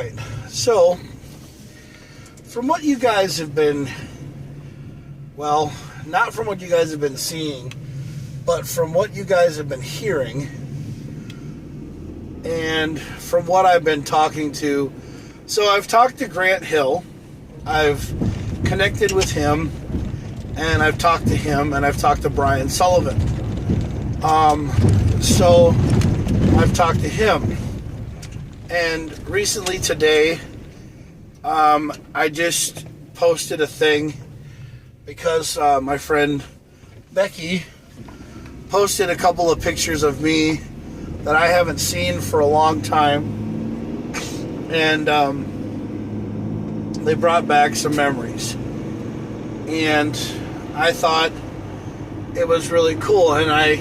right. So, from what you guys have been, well, not from what you guys have been seeing, but from what you guys have been hearing, and from what I've been talking to. So I've talked to Grant Hill, I've connected with him, and I've talked to him, and I've talked to Brian Sullivan. So I've talked to him. And recently today, I just posted a thing because my friend Becky posted a couple of pictures of me that I haven't seen for a long time. And they brought back some memories. And I thought it was really cool. And I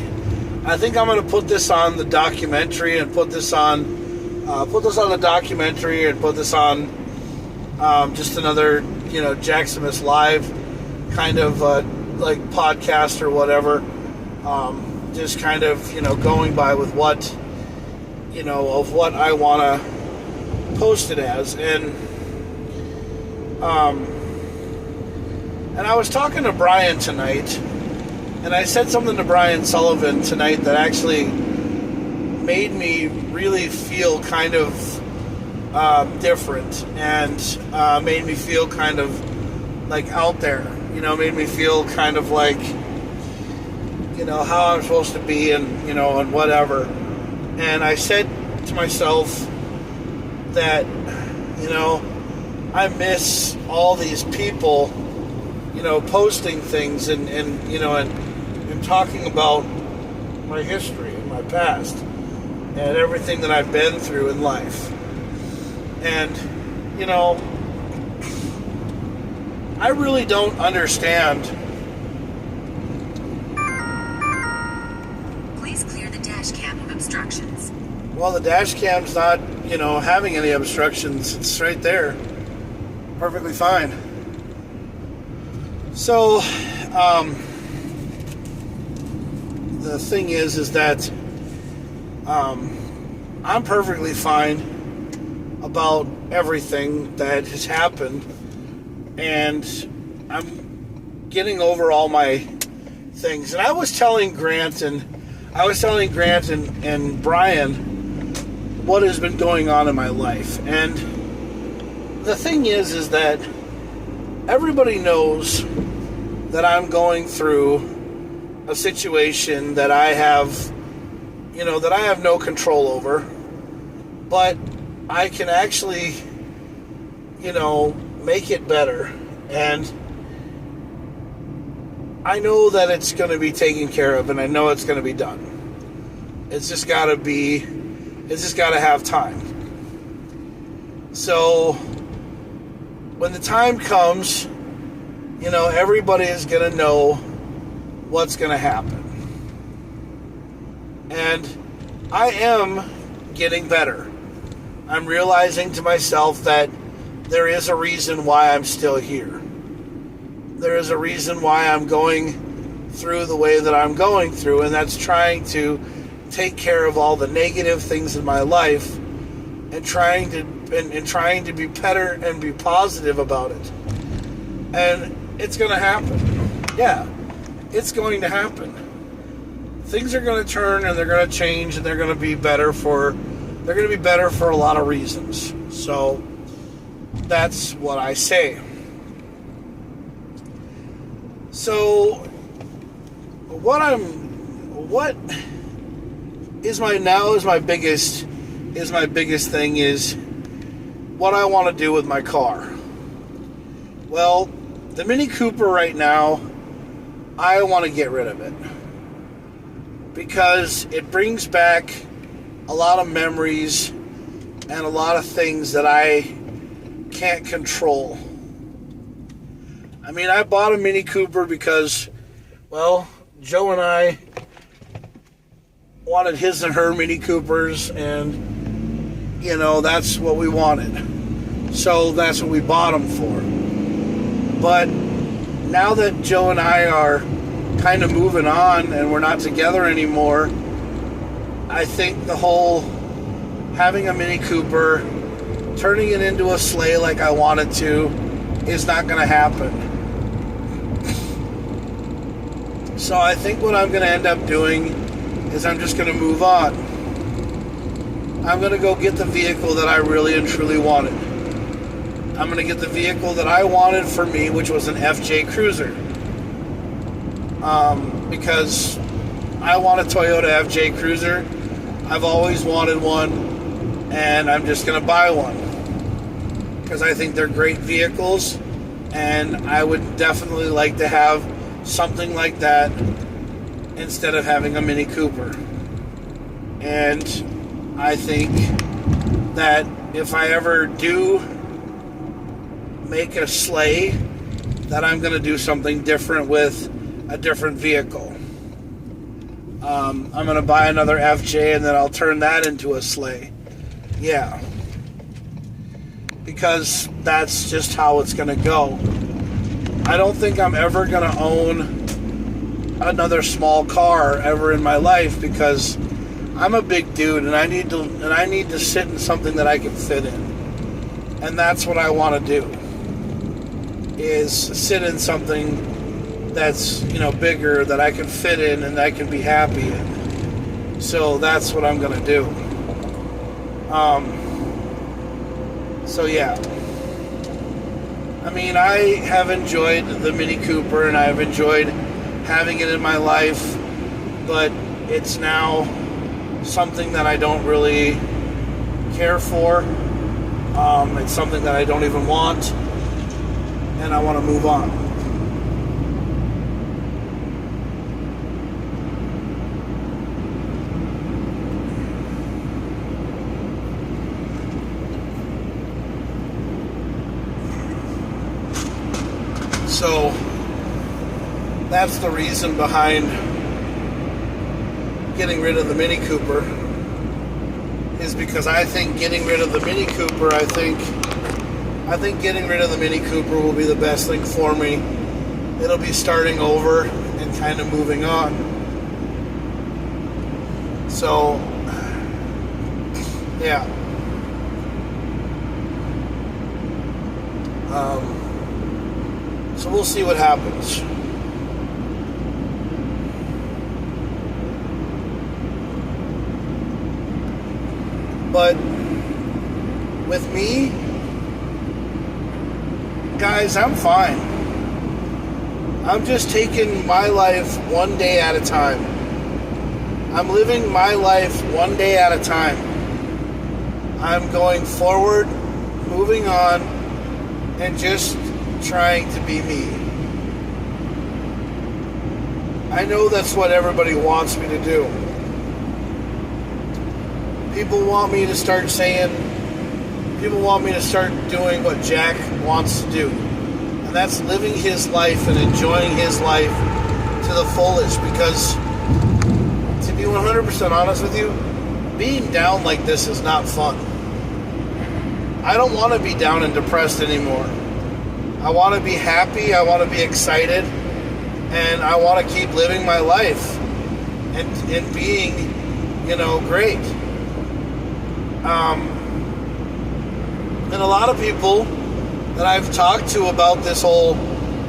think I'm going to put this on the documentary and put this on the documentary and put this on just another, JakKlauZ Live kind of like podcast or whatever. Just kind of, going by with what, of what I want to post it as. And I was talking to Brian tonight, and I said something to Brian Sullivan tonight that actually made me really feel kind of different, and made me feel kind of like out there, made me feel kind of like, how I'm supposed to be, and, and whatever. And I said to myself that, I miss all these people, posting things and talking about my history and my past and everything that I've been through in life. And, I really don't understand. Please clear the dash cam of obstructions. Well, the dash cam's not, having any obstructions. It's right there. Perfectly fine. So, the thing is that I'm perfectly fine about everything that has happened, and I'm getting over all my things. And I was telling Grant and Brian what has been going on in my life. And the thing is that everybody knows that I'm going through a situation that I have, that I have no control over, but I can actually, make it better. And I know that it's going to be taken care of, and I know it's going to be done. It's just got to have time. So when the time comes, everybody is going to know what's going to happen. And I am getting better. I'm realizing to myself that there is a reason why I'm still here. There is a reason why I'm going through the way that I'm going through, and that's trying to take care of all the negative things in my life and trying to be better and be positive about it. And it's going to happen. Yeah, it's going to happen. Things are going to turn, and they're going to change, and they're going to be better for a lot of reasons. So that's what I say. So what is my biggest thing is what I want to do with my car. Well, the Mini Cooper right now, I want to get rid of it because it brings back a lot of memories and a lot of things that I can't control. I mean, I bought a Mini Cooper because, well, Joe and I wanted his and her Mini Coopers, and, that's what we wanted. So that's what we bought them for. But now that Joe and I are kind of moving on and we're not together anymore, I think the whole having a Mini Cooper turning it into a sleigh like I want it to is not going to happen. So I think what I'm going to end up doing is I'm just going to move on. I'm going to go get the vehicle that I really and truly wanted. I'm going to get the vehicle that I wanted for me, which was an FJ Cruiser. Because I want a Toyota FJ Cruiser. I've always wanted one, and I'm just going to buy one. Because I think they're great vehicles, and I would definitely like to have something like that instead of having a Mini Cooper. And I think that if I ever do make a sleigh, that I'm going to do something different with a different vehicle. I'm going to buy another FJ and then I'll turn that into a sleigh. Yeah. Because that's just how it's going to go. I don't think I'm ever going to own another small car ever in my life because I'm a big dude and I need to sit in something that I can fit in. And that's what I want to do. Is sit in something that's, bigger that I can fit in and I can be happy in. So that's what I'm going to do. So yeah. I mean, I have enjoyed the Mini Cooper and I've enjoyed having it in my life, but it's now something that I don't really care for. It's something that I don't even want, and I want to move on. So that's the reason behind getting rid of the Mini Cooper, is because I think getting rid of the Mini Cooper, I think getting rid of the Mini Cooper will be the best thing for me. It'll be starting over and kind of moving on. So, yeah. So we'll see what happens. But with me, guys, I'm fine. I'm just taking my life one day at a time. I'm living my life one day at a time. I'm going forward, moving on, and just trying to be me. I know that's what everybody wants me to do. People want me to start doing what Jack wants to do. And that's living his life and enjoying his life to the fullest. Because, to be 100% honest with you, being down like this is not fun. I don't want to be down and depressed anymore. I want to be happy, I want to be excited, and I want to keep living my life and being, great. And a lot of people that I've talked to about this whole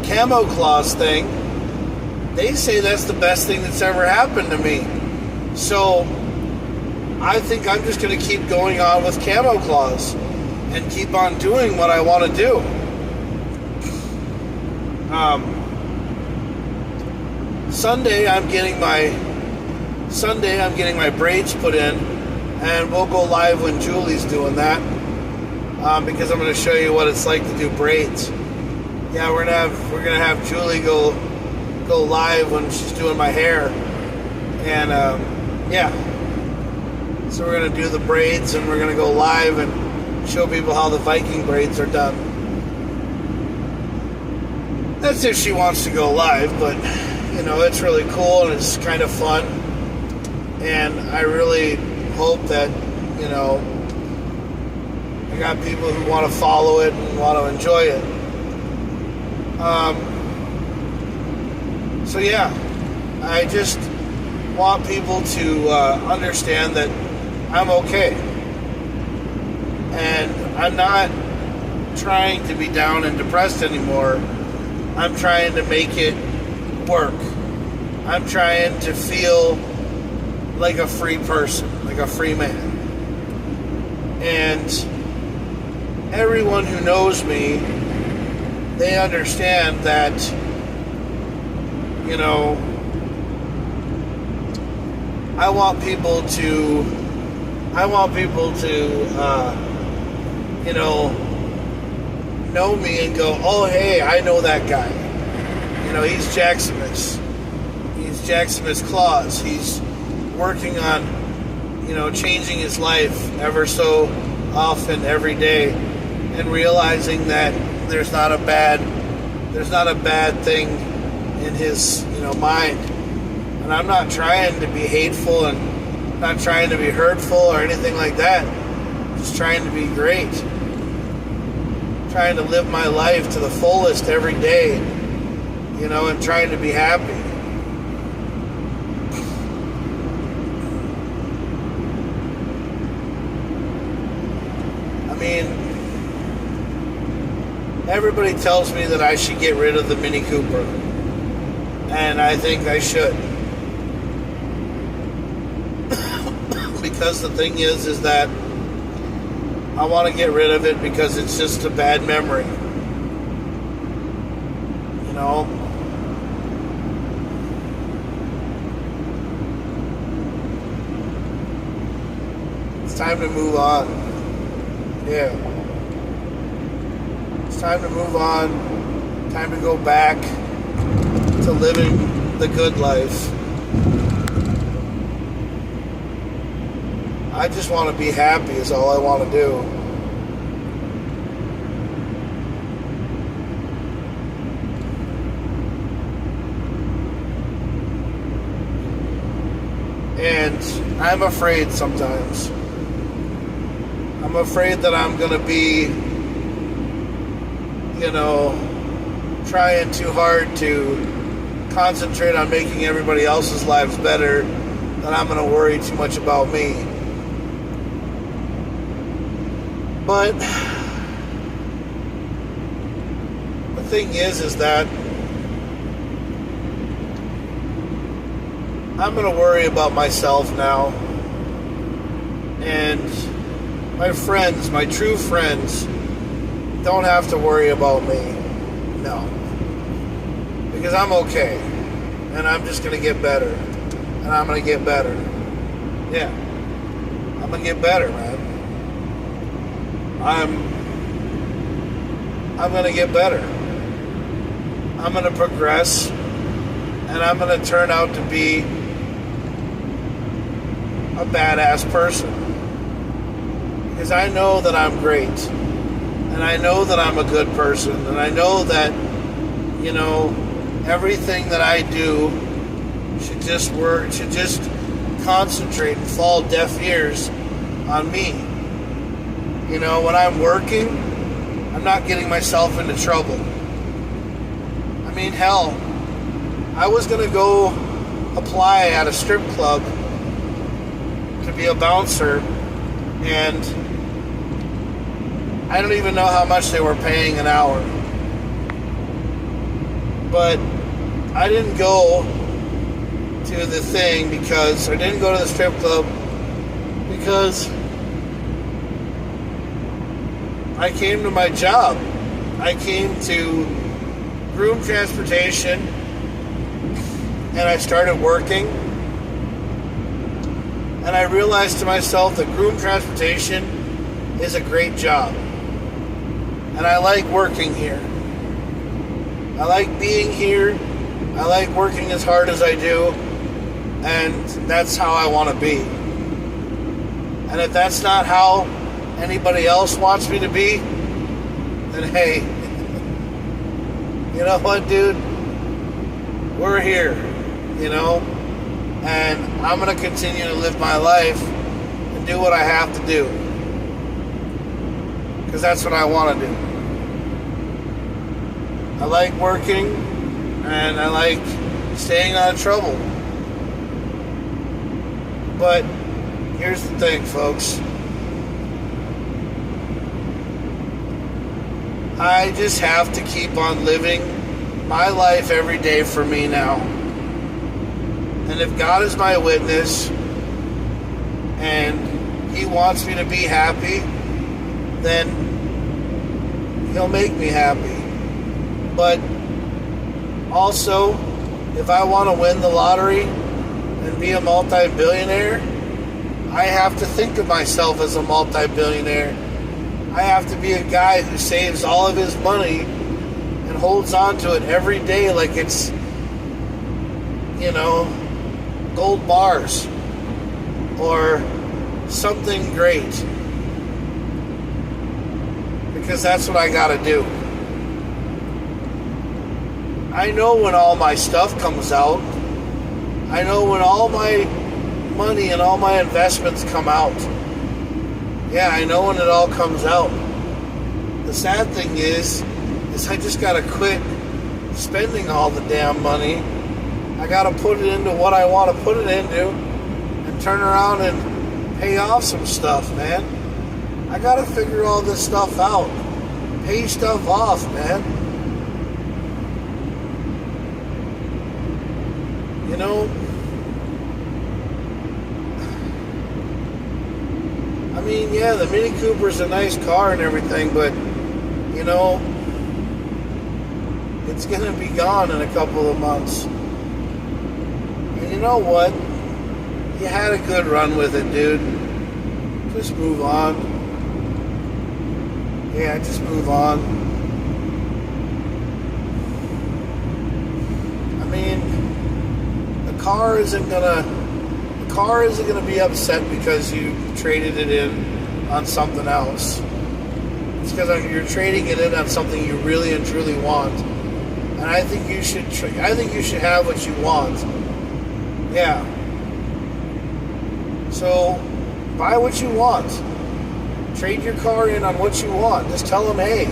KamoKlauZ thing, they say that's the best thing that's ever happened to me. So I think I'm just going to keep going on with KamoKlauZ and keep on doing what I want to do. Sunday I'm getting my braids put in, and we'll go live when Julie's doing that, because I'm going to show you what it's like to do braids. Yeah, we're gonna have Julie go live when she's doing my hair, and yeah. So we're gonna do the braids, and we're gonna go live and show people how the Viking braids are done. That's if she wants to go live, but it's really cool and it's kind of fun, and I really hope that I got people who want to follow it and want to enjoy it. So yeah, I just want people to understand that I'm okay, and I'm not trying to be down and depressed anymore. I'm trying to make it work. I'm trying to feel like a free person, like a free man. And everyone who knows me, they understand that, you know, I want people to, you know me and go, oh, hey, I know that guy. You know, he's JakKlauZ. He's JakKlauZ. He's working on, you know, changing his life ever so often every day, and realizing that there's not a bad thing in his, you know, mind. And I'm not trying to be hateful and not trying to be hurtful or anything like that. Just trying to be great. Trying to live my life to the fullest every day, you know, and trying to be happy. I mean, everybody tells me that I should get rid of the Mini Cooper, and I think I should. Because the thing is that I want to get rid of it because it's just a bad memory. You know? It's time to move on. Yeah. It's time to move on. Time to go back to living the good life. I just want to be happy is all I want to do. And I'm afraid sometimes. I'm afraid that I'm going to be, you know, trying too hard to concentrate on making everybody else's lives better, that I'm going to worry too much about me. But the thing is that I'm going to worry about myself now. And my friends, my true friends, don't have to worry about me. No. Because I'm okay. And I'm just going to get better. And I'm going to get better. Yeah. I'm going to get better, man. I'm going to get better. I'm going to progress, and I'm going to turn out to be a badass person. Because I know that I'm great, and I know that I'm a good person, and I know that, you know, everything that I do should just work, should just concentrate and fall deaf ears on me. You know, when I'm working, I'm not getting myself into trouble. I mean, hell, I was going to go apply at a strip club to be a bouncer, and I don't even know how much they were paying an hour. But I didn't go to the thing because, I didn't go to the strip club because I came to my job. I came to groom transportation, and I started working, and I realized to myself that groom transportation is a great job, and I like working here. I like being here. I like working as hard as I do, and that's how I want to be. And if that's not how anybody else wants me to be, then hey, you know what, dude? We're here, you know, and I'm going to continue to live my life and do what I have to do, because that's what I want to do. I like working, and I like staying out of trouble. But here's the thing, folks. I just have to keep on living my life every day for me now. And if God is my witness and He wants me to be happy, then He'll make me happy. But also, if I want to win the lottery and be a multi-billionaire, I have to think of myself as a multi-billionaire. I have to be a guy who saves all of his money and holds on to it every day like it's, gold bars or something great. Because that's what I gotta do. I know when all my stuff comes out. I know when all my money and all my investments come out. Yeah, I know when it all comes out. The sad thing is I just gotta quit spending all the damn money. I gotta put it into what I want to put it into and turn around and pay off some stuff, man. I gotta figure all this stuff out. Pay stuff off, man. I mean, yeah, the Mini Cooper's a nice car and everything, but, it's gonna be gone in a couple of months. And you know what? You had a good run with it, dude. Just move on. Yeah, just move on. I mean, the car isn't gonna be upset because you traded it in on something else. It's because you're trading it in on something you really and truly want. And I think you should have what you want. Yeah. So buy what you want. Trade your car in on what you want. Just tell them, hey,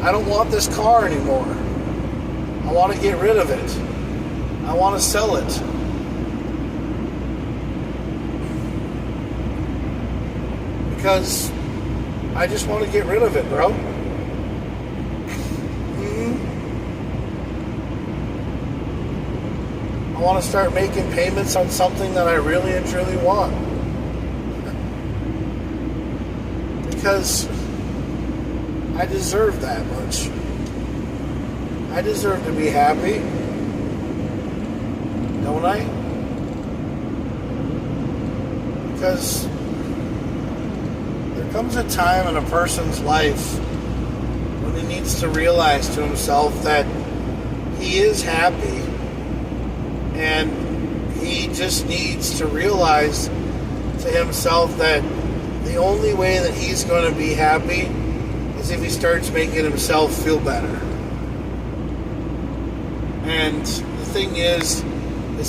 I don't want this car anymore. I want to get rid of it. I want to sell it. Because I just want to get rid of it, bro. I want to start making payments on something that I really and truly want. Because I deserve that much. I deserve to be happy. Don't I? Because there comes a time in a person's life when he needs to realize to himself that he is happy, and he just needs to realize to himself that the only way that he's going to be happy is if he starts making himself feel better. And the thing is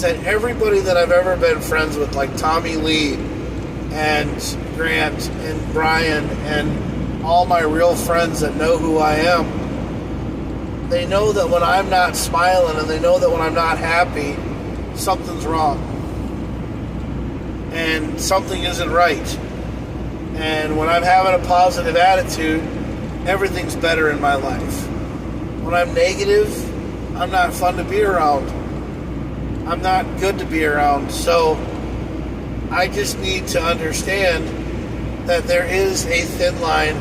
that everybody that I've ever been friends with, like Tommy Lee and Grant and Brian and all my real friends that know who I am, they know that when I'm not smiling and they know that when I'm not happy, something's wrong. And something isn't right. And when I'm having a positive attitude, everything's better in my life. When I'm negative, I'm not fun to be around. I'm not good to be around. So I just need to understand that there is a thin line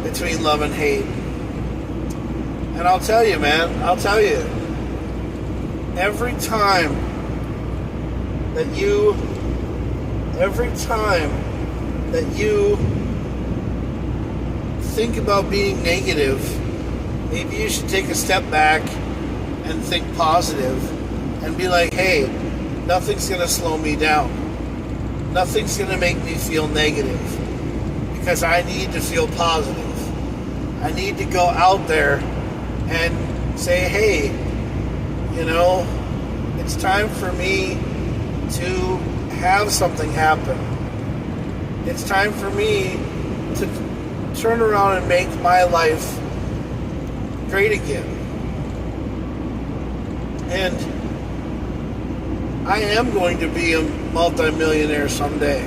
between love and hate. And I'll tell you, man, every time that you think about being negative, maybe you should take a step back and think positive and be like, hey, nothing's going to slow me down. Nothing's going to make me feel negative, because I need to feel positive. I need to go out there and say, hey, it's time for me to have something happen. It's time for me to turn around and make my life great again. And I am going to be a multi-millionaire someday.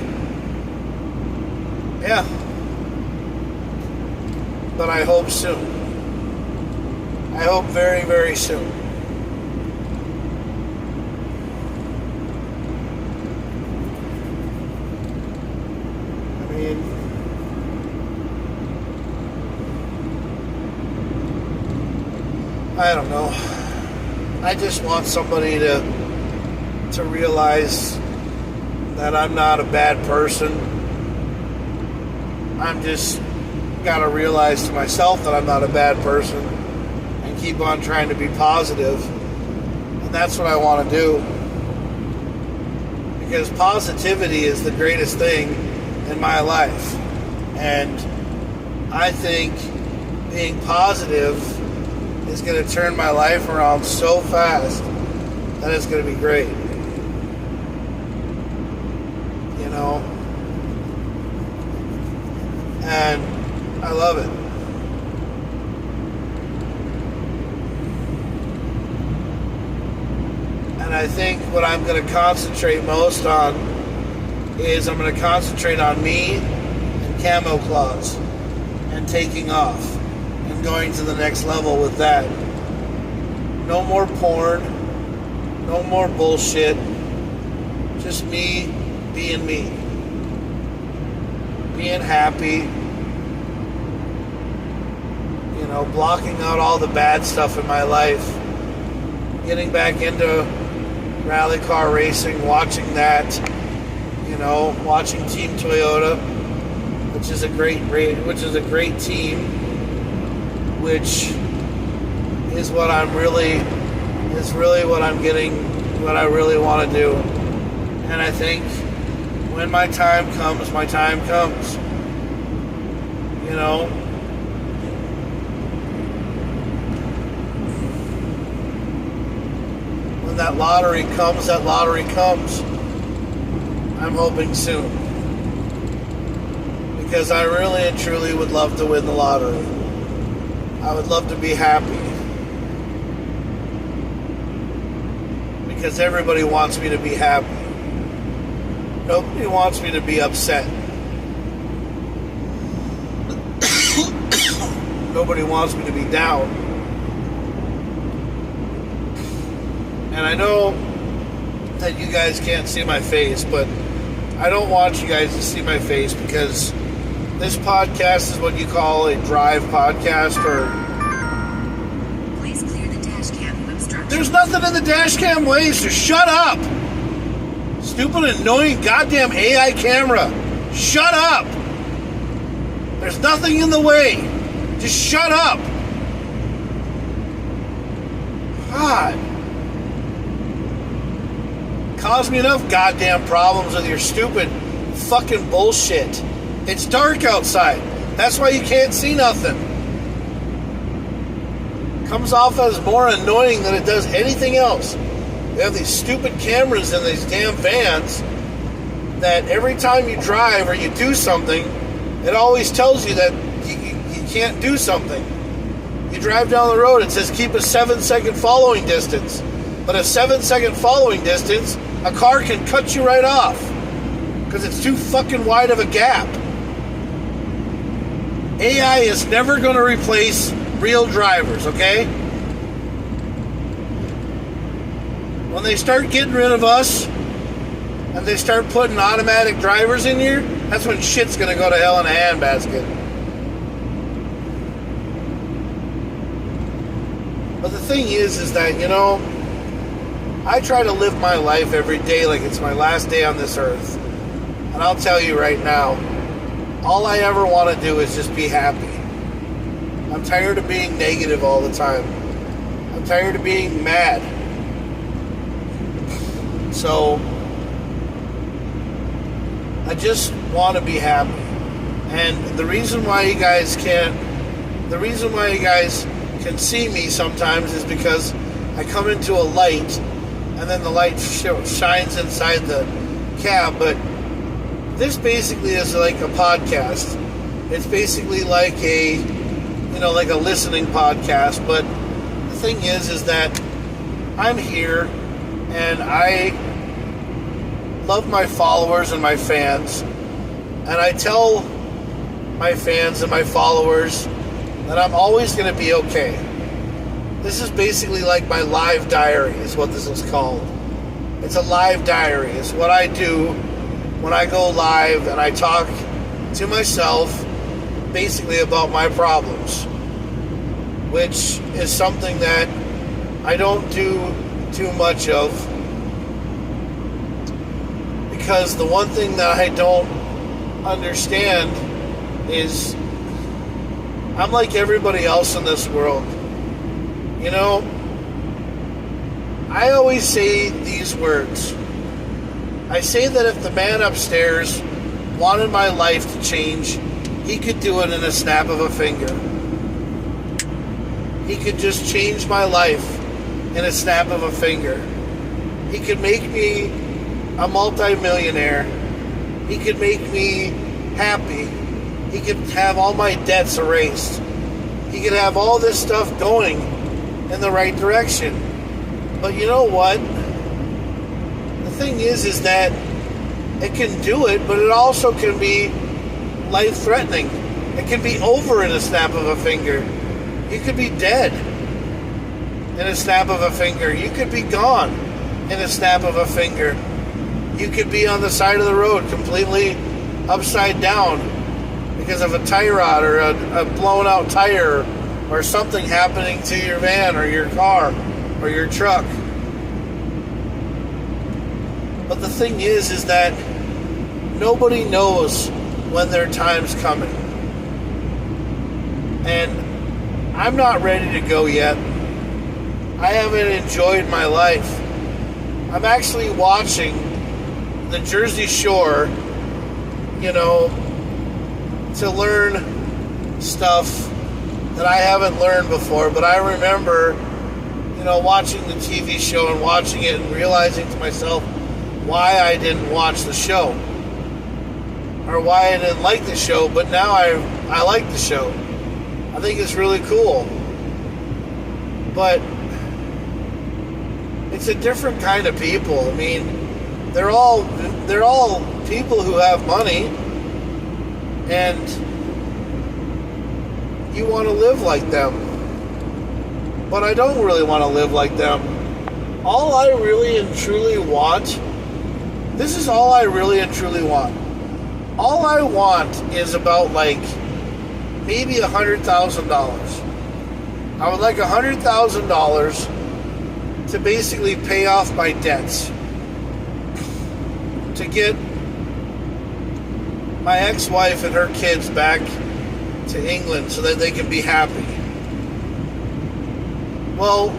Yeah. But I hope soon. I hope very, very soon. I mean, I don't know. I just want somebody to realize that I'm not a bad person. I'm just got to realize to myself that I'm not a bad person and keep on trying to be positive. And that's what I want to do. Because positivity is the greatest thing in my life. And I think being positive is going to turn my life around so fast that it's going to be great. You know? And I love it. And I think what I'm going to concentrate most on is I'm going to concentrate on me and KamoKlauZ and taking off and going to the next level with that. No more porn. No more bullshit. Just me being me. Being happy. You know, blocking out all the bad stuff in my life. Getting back into rally car racing, watching that. You know, watching Team Toyota, which is a great team, which is what I'm really what I'm getting, what I really want to do. And I think when my time comes, my time comes. You know? When that lottery comes, that lottery comes. I'm hoping soon. Because I really and truly would love to win the lottery. I would love to be happy. Because everybody wants me to be happy. Nobody wants me to be upset. Nobody wants me to be down. And I know that you guys can't see my face, but I don't want you guys to see my face because this podcast is what you call a drive podcast, or... Please clear the dash cam obstruction. There's nothing in the dash cam way, so shut up! Stupid, annoying, goddamn AI camera. Shut up! There's nothing in the way. Just shut up! God. Cause me enough goddamn problems with your stupid fucking bullshit. It's dark outside. That's why you can't see nothing. Comes off as more annoying than it does anything else. They have these stupid cameras in these damn vans that every time you drive or you do something, it always tells you that you can't do something. You drive down the road, it says keep a 7-second following distance. But a 7-second following distance, a car can cut you right off because it's too fucking wide of a gap. AI is never going to replace real drivers, okay? When they start getting rid of us and they start putting automatic drivers in here, that's when shit's going to go to hell in a handbasket. But the thing is that, you know, I try to live my life every day like it's my last day on this earth. And I'll tell you right now, all I ever want to do is just be happy. I'm tired of being negative all the time. I'm tired of being mad. So, I just want to be happy. And the reason why you guys can see me sometimes is because I come into a light and then the light shines inside the cab. But this basically is like a podcast. It's basically like a listening podcast. But the thing is that I'm here and I love my followers and my fans. And I tell my fans and my followers that I'm always going to be okay. This is basically like my live diary is what this is called. It's a live diary. It's what I do when I go live and I talk to myself basically about my problems, which is something that I don't do too much of, because the one thing that I don't understand is I'm like everybody else in this world. You know, I always say these words. I say that if the man upstairs wanted my life to change, he could do it in a snap of a finger. He could just change my life in a snap of a finger. He could make me a multi-millionaire. He could make me happy. He could have all my debts erased. He could have all this stuff going in the right direction. But you know what? The thing is that it can do it, but it also can be life-threatening. It can be over in a snap of a finger. You could be dead in a snap of a finger. You could be gone in a snap of a finger. You could be on the side of the road completely upside down because of a tie rod or a blown out tire or something happening to your van or your car or your truck. But the thing is that nobody knows when their time's coming. And I'm not ready to go yet. I haven't enjoyed my life. I'm actually watching the Jersey Shore, you know, to learn stuff that I haven't learned before. But I remember, you know, watching the TV show and watching it and realizing to myself why I didn't watch the show or why I didn't like the show. But now I like the show. I think it's really cool. But it's a different kind of people. I mean, they're all people who have money, and you want to live like them. But I don't really want to live like them. All I really and truly want, this is all I really and truly want. All I want is about like maybe $100,000. I would like $100,000 to basically pay off my debts, to get my ex-wife and her kids back to England so that they can be happy. Well,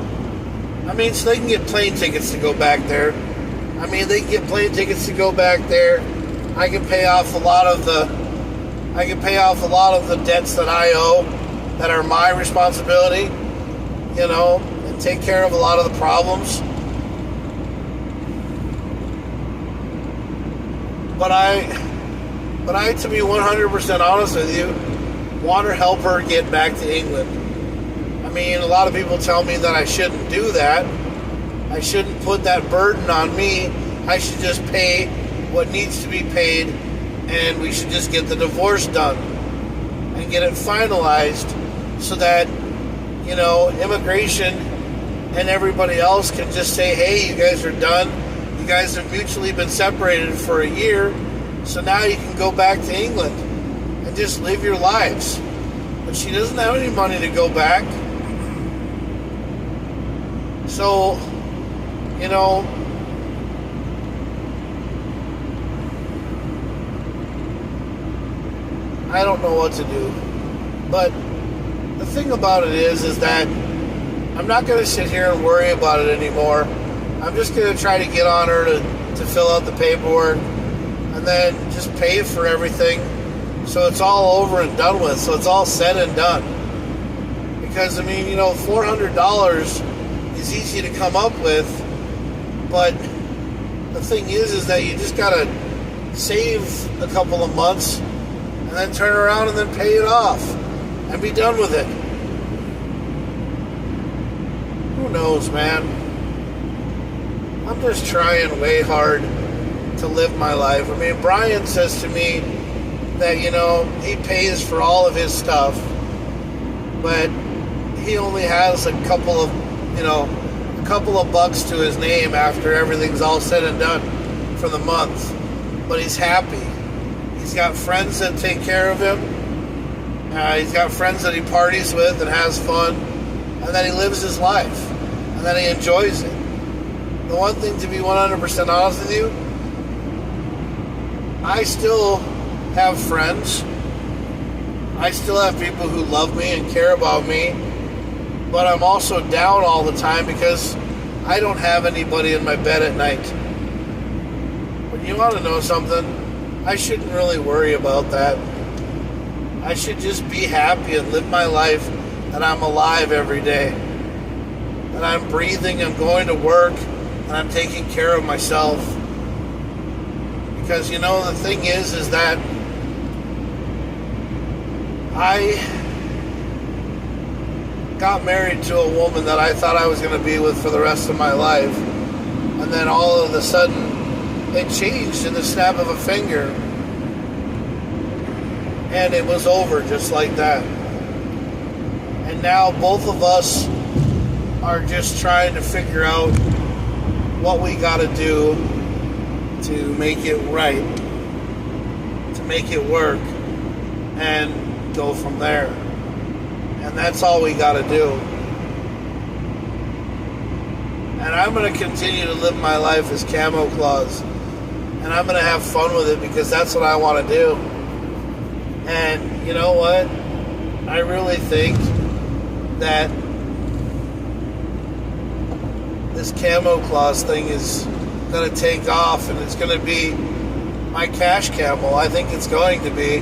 I mean, so they can get plane tickets to go back there. I mean, they can get plane tickets to go back there. I can pay off a lot of the debts that I owe that are my responsibility, you know, and take care of a lot of the problems. But I, to be 100% honest with you, want to help her get back to England. I mean, a lot of people tell me that I shouldn't do that. I shouldn't put that burden on me. I should just pay what needs to be paid, and we should just get the divorce done and get it finalized so that, you know, immigration and everybody else can just say, hey, you guys are done. You guys have mutually been separated for a year, so now you can go back to England and just live your lives. But she doesn't have any money to go back. So, you know, I don't know what to do. But the thing about it is that I'm not going to sit here and worry about it anymore. I'm just going to try to get on her to fill out the paperwork and then just pay for everything so it's all over and done with, so it's all said and done. Because, I mean, you know, $400 is easy to come up with, but the thing is that you just got to save a couple of months and then turn around and then pay it off and be done with it. Who knows, man? I'm just trying way hard to live my life. I mean, Brian says to me that, you know, he pays for all of his stuff, but he only has a couple of bucks to his name after everything's all said and done for the month. But he's happy. He's got friends that take care of him. He's got friends that he parties with and has fun. And then he lives his life. And then he enjoys it. The one thing, to be 100% honest with you, I still have friends. I still have people who love me and care about me. But I'm also down all the time because I don't have anybody in my bed at night. But you want to know something? I shouldn't really worry about that. I should just be happy and live my life that I'm alive every day. That I'm breathing, I'm going to work, and I'm taking care of myself. Because, the thing is that I got married to a woman that I thought I was going to be with for the rest of my life. And then all of a sudden, it changed in the snap of a finger. And it was over just like that. And now both of us are just trying to figure out what we got to do to make it right, to make it work, and go from there. And that's all we got to do. And I'm going to continue to live my life as KamoKlauZ. And I'm going to have fun with it because that's what I want to do. And you know what? I really think that this KamoKlauZ thing is going to take off, and it's going to be my cash camel. I think it's going to be.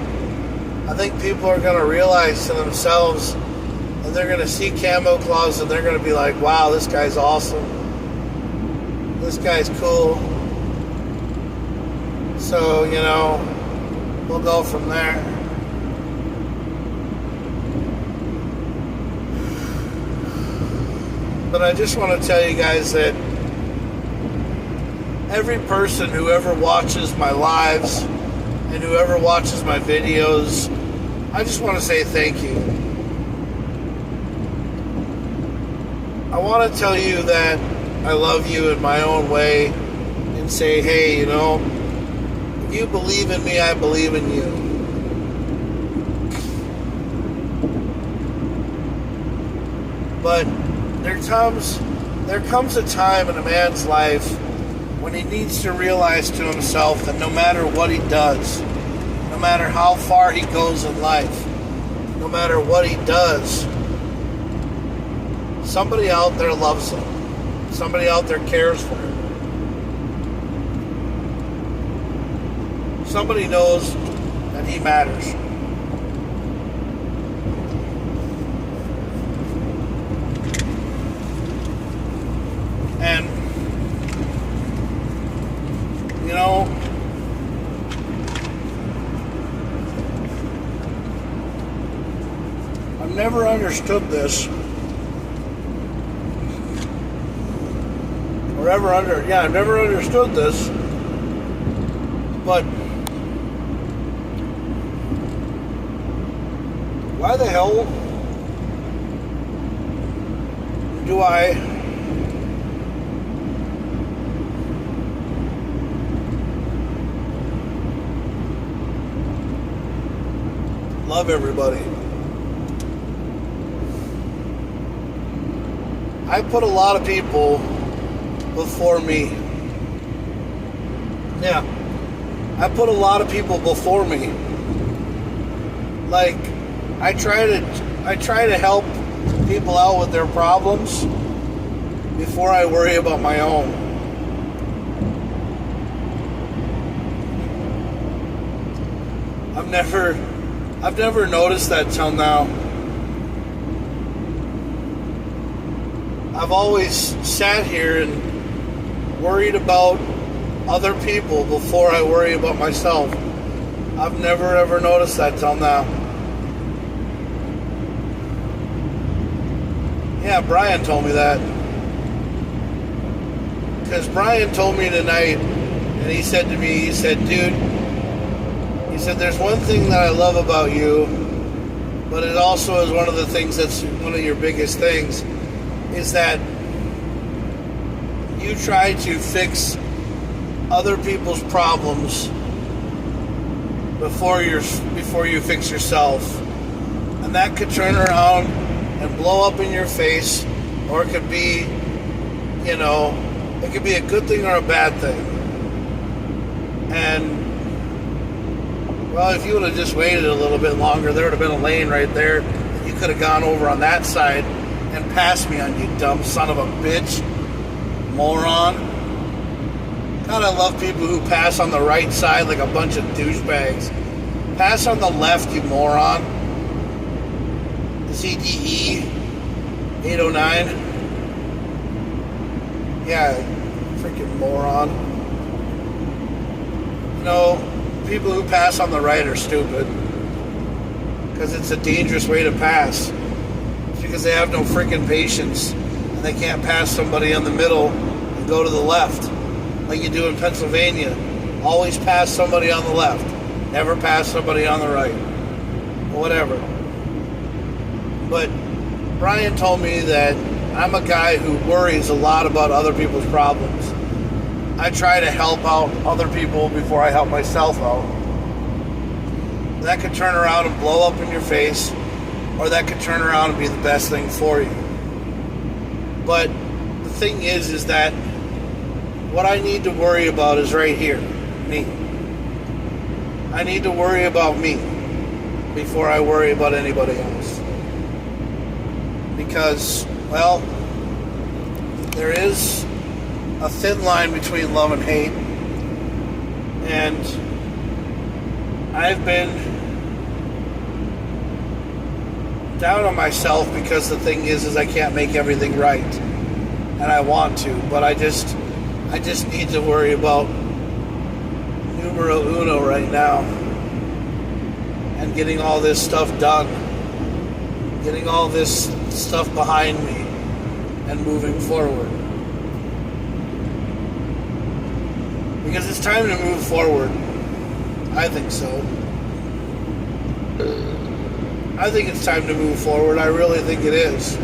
I think people are going to realize to themselves, and they're going to see KamoKlauZ, and they're going to be like, wow, this guy's awesome. This guy's cool. So, we'll go from there. But I just want to tell you guys that every person who ever watches my lives and whoever watches my videos, I just want to say thank you. I want to tell you that I love you in my own way and say, hey, if you believe in me, I believe in you. But there comes a time in a man's life when he needs to realize to himself that no matter what he does, no matter how far he goes in life, no matter what he does, somebody out there loves him. Somebody out there cares for him. Somebody knows that he matters. And, I've never understood this. I've never understood this. But why the hell do I love everybody? I put a lot of people before me. Yeah. I put a lot of people before me. Like, I try to help people out with their problems before I worry about my own. I've never noticed that till now. I've always sat here and worried about other people before I worry about myself. I've never ever noticed that till now. Yeah, Brian told me that. Because Brian told me tonight, and he said to me, dude, he said, there's one thing that I love about you, But it also is one of the things that's one of your biggest things is that you try to fix other people's problems before you fix yourself. And that could turn around and blow up in your face, or it could be, it could be a good thing or a bad thing. And well, if you would have just waited a little bit longer, there would have been a lane right there. You could have gone over on that side and passed me on, you dumb son of a bitch. Moron. God, I love people who pass on the right side like a bunch of douchebags. Pass on the left, you moron. CDE 809. Yeah, freaking moron. People who pass on the right are stupid. Because it's a dangerous way to pass. It's because they have no freaking patience. And they can't pass somebody in the middle and go to the left. Like you do in Pennsylvania. Always pass somebody on the left. Never pass somebody on the right. Or whatever. But Brian told me that I'm a guy who worries a lot about other people's problems. I try to help out other people before I help myself out. That could turn around and blow up in your face, or that could turn around and be the best thing for you. But the thing is that what I need to worry about is right here, me. I need to worry about me before I worry about anybody else. Because, well, there is a thin line between love and hate. And I've been down on myself because the thing is I can't make everything right. And I want to, but I just need to worry about numero uno right now. And getting all this stuff done. Getting all this stuff behind me and moving forward. Because it's time to move forward. I think so. I think it's time to move forward. I really think it is.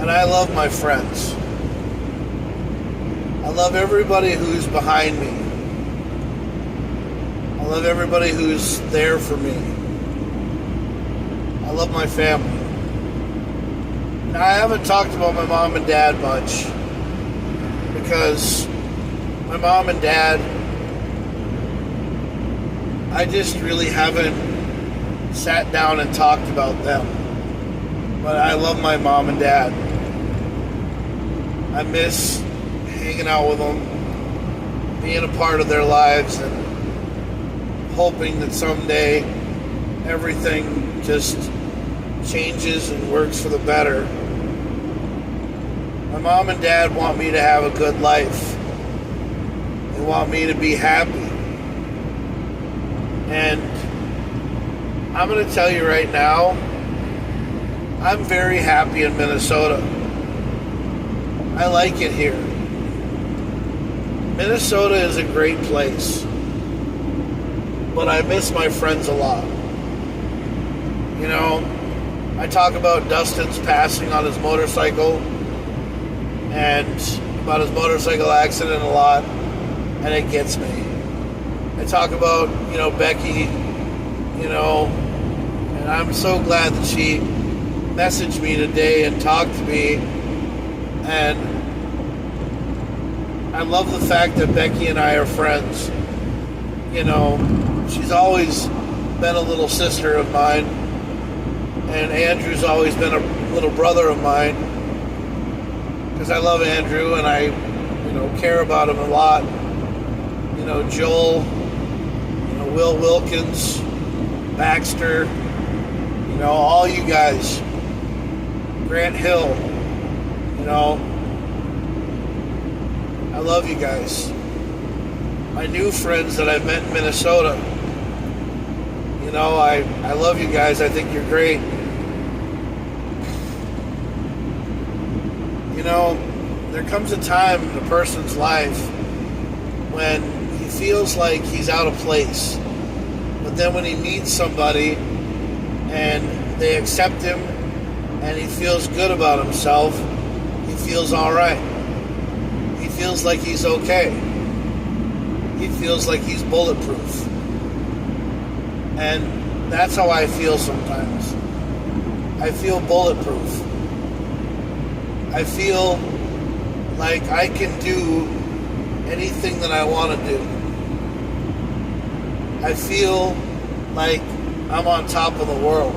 And I love my friends. I love everybody who's behind me. I love everybody who's there for me. I love my family. Now, I haven't talked about my mom and dad much because my mom and dad, I just really haven't sat down and talked about them. But I love my mom and dad. I miss hanging out with them, being a part of their lives, and hoping that someday everything just changes and works for the better. My mom and dad want me to have a good life. They want me to be happy. And I'm going to tell you right now, I'm very happy in Minnesota. I like it here. Minnesota is a great place. But I miss my friends a lot. I talk about Dustin's passing on his motorcycle and about his motorcycle accident a lot, and it gets me. I talk about, Becky, and I'm so glad that she messaged me today and talked to me, and I love the fact that Becky and I are friends. She's always been a little sister of mine, and Andrew's always been a little brother of mine, because I love Andrew and I, care about him a lot. Joel, Will Wilkins, Baxter, all you guys, Grant Hill, I love you guys. My new friends that I've met in Minnesota, I love you guys. I think you're great. There comes a time in a person's life when he feels like he's out of place. But then when he meets somebody and they accept him and he feels good about himself, he feels all right. He feels like he's okay. He feels like he's bulletproof. And that's how I feel sometimes. I feel bulletproof. I feel like I can do anything that I want to do. I feel like I'm on top of the world.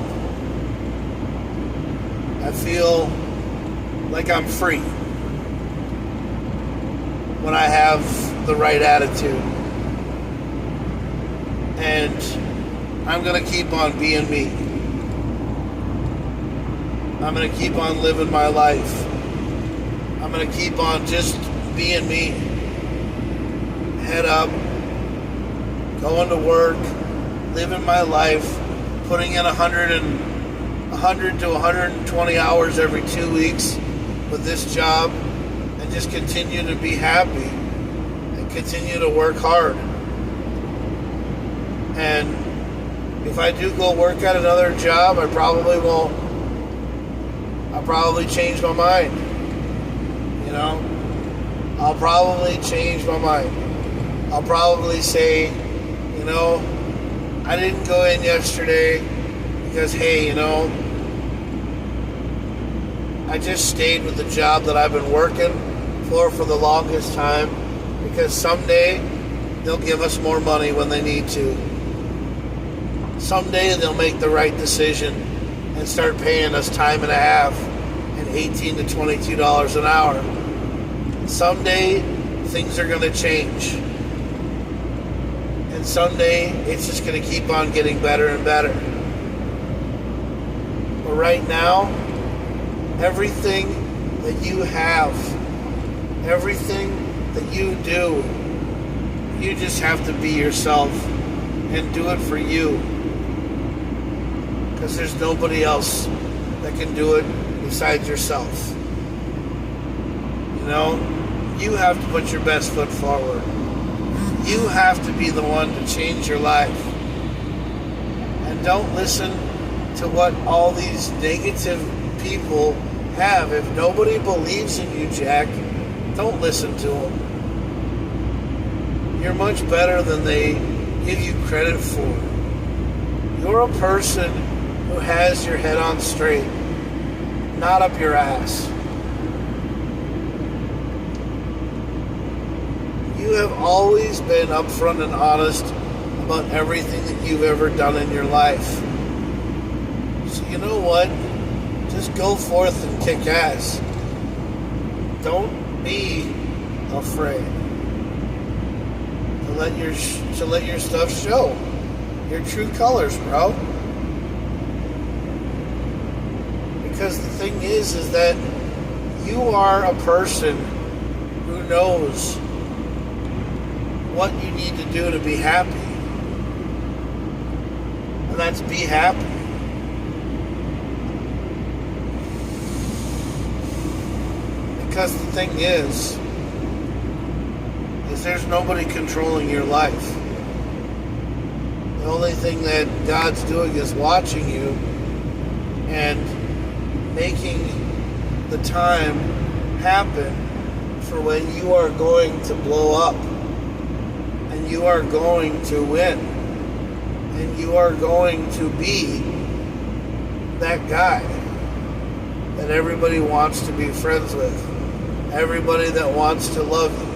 I feel like I'm free when I have the right attitude. And I'm going to keep on being me. I'm going to keep on living my life. I'm going to keep on just being me. Head up, going to work, living my life, putting in 100 to 120 hours every 2 weeks with this job, and just continue to be happy and continue to work hard. And if I do go work at another job, I probably won't. I'll probably change my mind. You know? I'll probably change my mind. I'll probably say, you know, I didn't go in yesterday because, hey, you know, I just stayed with the job that I've been working for the longest time because someday they'll give us more money when they need to. Someday they'll make the right decision and start paying us time and a half and $18 to $22 an hour. Someday things are going to change. And someday it's just going to keep on getting better and better. But right now, everything that you have, everything that you do, you just have to be yourself and do it for you. Because there's nobody else that can do it besides yourself. You know, you have to put your best foot forward. You have to be the one to change your life. And don't listen to what all these negative people have. If nobody believes in you, Jack, don't listen to them. You're much better than they give you credit for. You're a person who has your head on straight, not up your ass. You have always been upfront and honest about everything that you've ever done in your life. So you know what? Just go forth and kick ass. Don't be afraid to let your stuff show your true colors, bro. Because the thing is that you are a person who knows what you need to do to be happy. And that's be happy. Because the thing is there's nobody controlling your life. The only thing that God's doing is watching you and making the time happen for when you are going to blow up and you are going to win and you are going to be that guy that everybody wants to be friends with, everybody that wants to love you,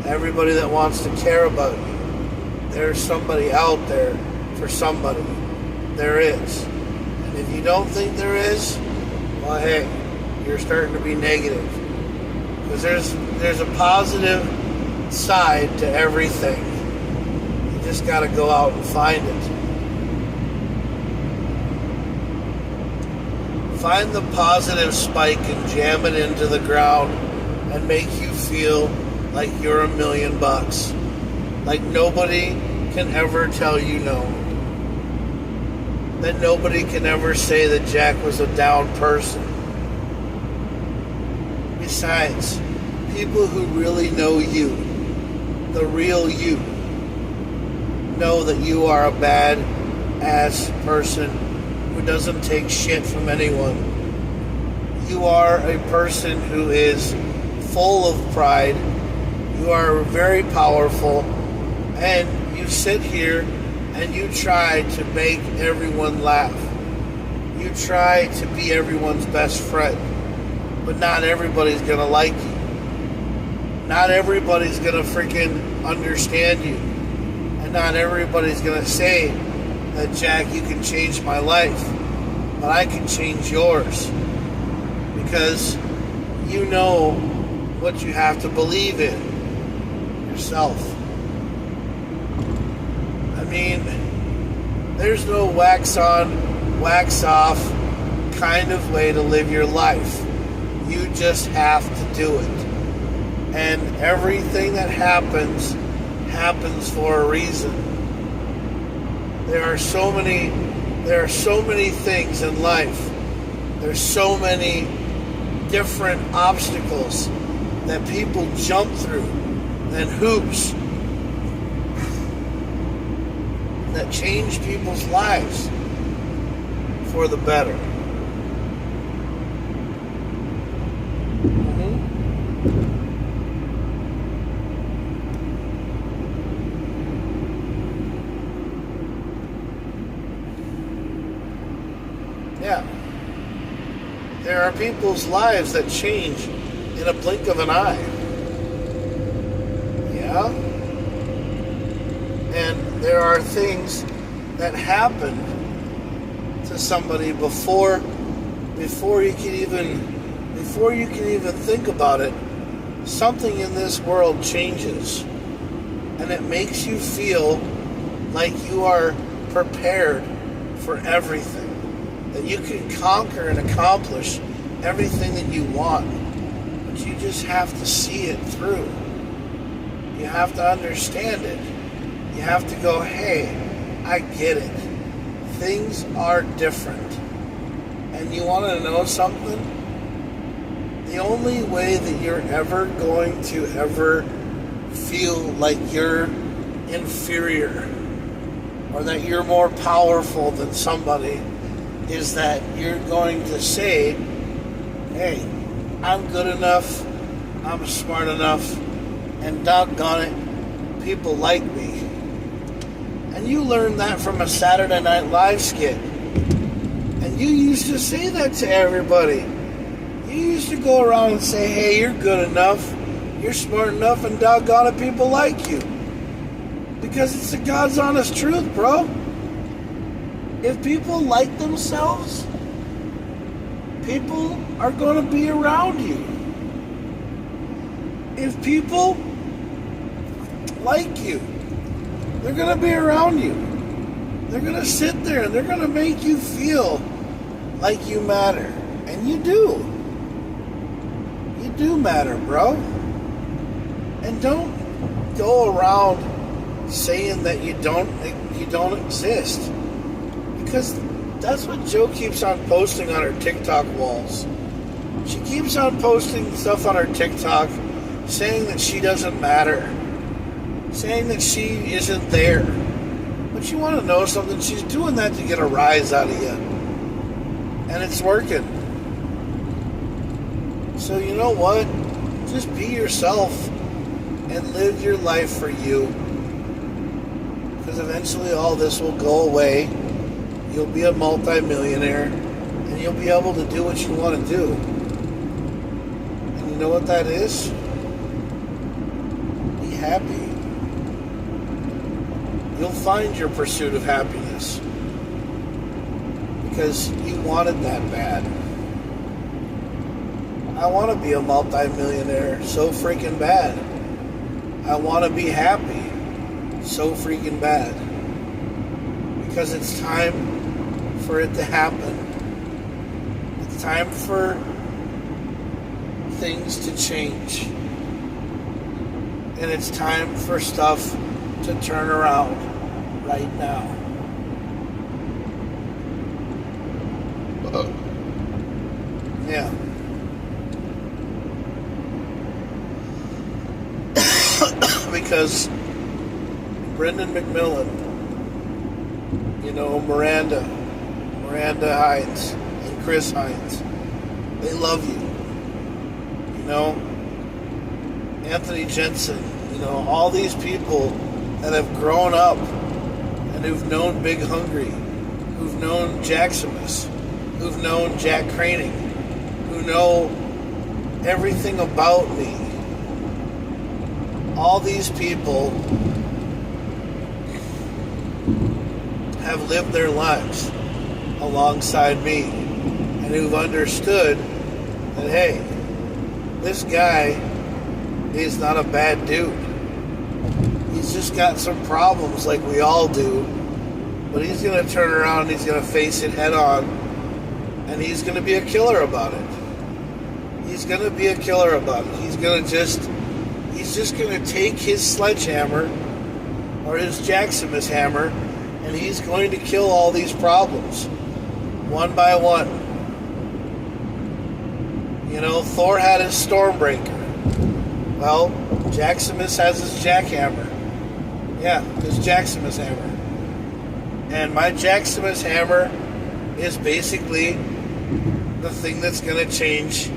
everybody that wants to care about you. There's somebody out there for somebody. There is. And if you don't think there is, well, hey, you're starting to be negative. Because there's a positive side to everything. You just got to go out and find it. Find the positive spike and jam it into the ground and make you feel like you're $1 million. Like nobody can ever tell you no. That nobody can ever say that Jack was a down person. Besides, people who really know you the real you. Know that you are a bad ass person who doesn't take shit from anyone. You are a person who is full of pride. You are very powerful, and you sit here and you try to make everyone laugh. You try to be everyone's best friend, but not everybody's gonna like you. Not everybody's gonna freaking understand you, and not everybody's gonna say that, Jack, you can change my life, but I can change yours, because you know what you have to believe in yourself. I mean, there's no wax on, wax off kind of way to live your life. You just have to do it. And everything that happens for a reason. There are so many things in life. There's so many different obstacles that people jump through and hoops that change people's lives for the better. Yeah. There are people's lives that change in a blink of an eye. Yeah. And there are things that happen to somebody before you can even think about it. Something in this world changes, and it makes you feel like you are prepared for everything. That you can conquer and accomplish everything that you want. But you just have to see it through. You have to understand it. You have to go, hey, I get it. Things are different. And you want to know something? The only way that you're ever going to ever feel like you're inferior or that you're more powerful than somebody is that you're going to say, hey, I'm good enough, I'm smart enough, and doggone it, people like me. And you learned that from a Saturday Night Live skit. And you used to say that to everybody. You used to go around and say, hey, you're good enough, you're smart enough, and doggone it, people like you. Because it's the God's honest truth, bro. If people like themselves, people are going to be around you. If people like you, they're going to be around you. They're going to sit there and they're going to make you feel like you matter. And you do. You do matter, bro. And don't go around saying that you don't exist. Because that's what Joe keeps on posting on her TikTok walls. She keeps on posting stuff on her TikTok saying that she doesn't matter. Saying that she isn't there. But you want to know something? She's doing that to get a rise out of you. And it's working. So you know what? Just be yourself and live your life for you. Because eventually all this will go away. You'll be a multi-millionaire, and you'll be able to do what you want to do. And you know what that is? Be happy. You'll find your pursuit of happiness. Because you wanted that bad. I want to be a multi-millionaire so freaking bad. I want to be happy so freaking bad. Because it's time for it to happen. It's time for things to change. And it's time for stuff to turn around right now. Yeah. because Brendan McMillan, Miranda Hines, and Chris Hines, they love you. Anthony Jensen, all these people that have grown up and who've known Big Hungry, who've known Jaximus, who've known Jack Craning, who know everything about me. All these people have lived their lives alongside me and who've understood that, hey, this guy is not a bad dude. He's just got some problems like we all do, but he's going to turn around and he's going to face it head on, and he's going to be a killer about it. He's going to be a killer about it. He's just going to take his sledgehammer or his Jaximus hammer, and he's going to kill all these problems one by one. Thor had his Stormbreaker. Well, Jaximus has his jackhammer. Yeah, his Jaximus hammer. And my Jaximus hammer is basically the thing that's going to change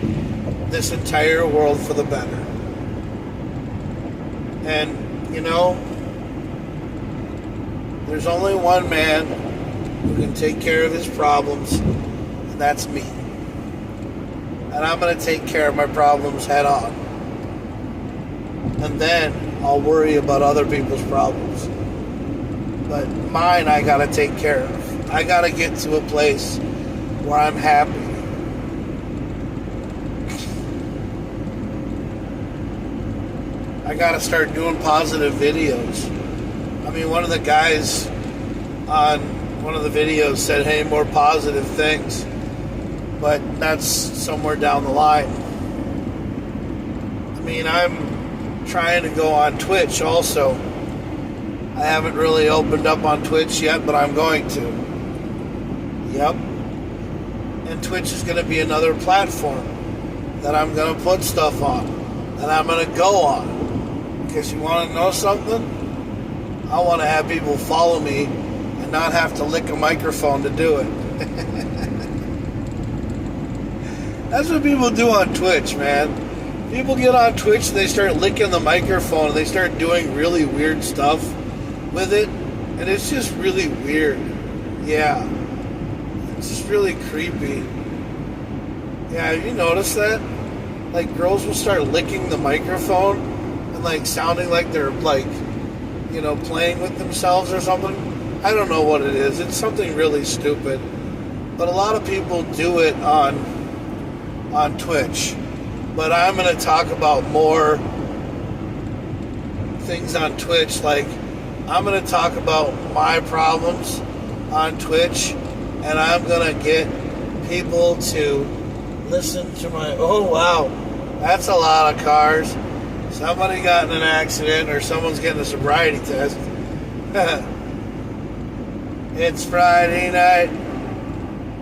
this entire world for the better. And, there's only one man who can take care of his problems, and that's me. And I'm going to take care of my problems head on. And then I'll worry about other people's problems. But mine, I got to take care of. I got to get to a place where I'm happy. I got to start doing positive videos. I mean, one of the guys on one of the videos said, hey, more positive things. But that's somewhere down the line. I mean, I'm trying to go on Twitch also. I haven't really opened up on Twitch yet, but I'm going to. Yep. And Twitch is going to be another platform that I'm going to put stuff on, that I'm going to go on. Because you want to know something? I want to have people follow me and not have to lick a microphone to do it. That's what people do on Twitch, man. People get on Twitch and they start licking the microphone and they start doing really weird stuff with it. And it's just really weird. Yeah. It's just really creepy. Yeah, have you noticed that? Like, girls will start licking the microphone and, like, sounding like they're, like, playing with themselves or something. I don't know what it is. It's something really stupid. But a lot of people do it on Twitch. But I'm going to talk about more things on Twitch. Like, I'm going to talk about my problems on Twitch, and I'm going to get people to listen to my... Oh, wow. That's a lot of cars. Somebody got in an accident, or someone's getting a sobriety test. It's Friday night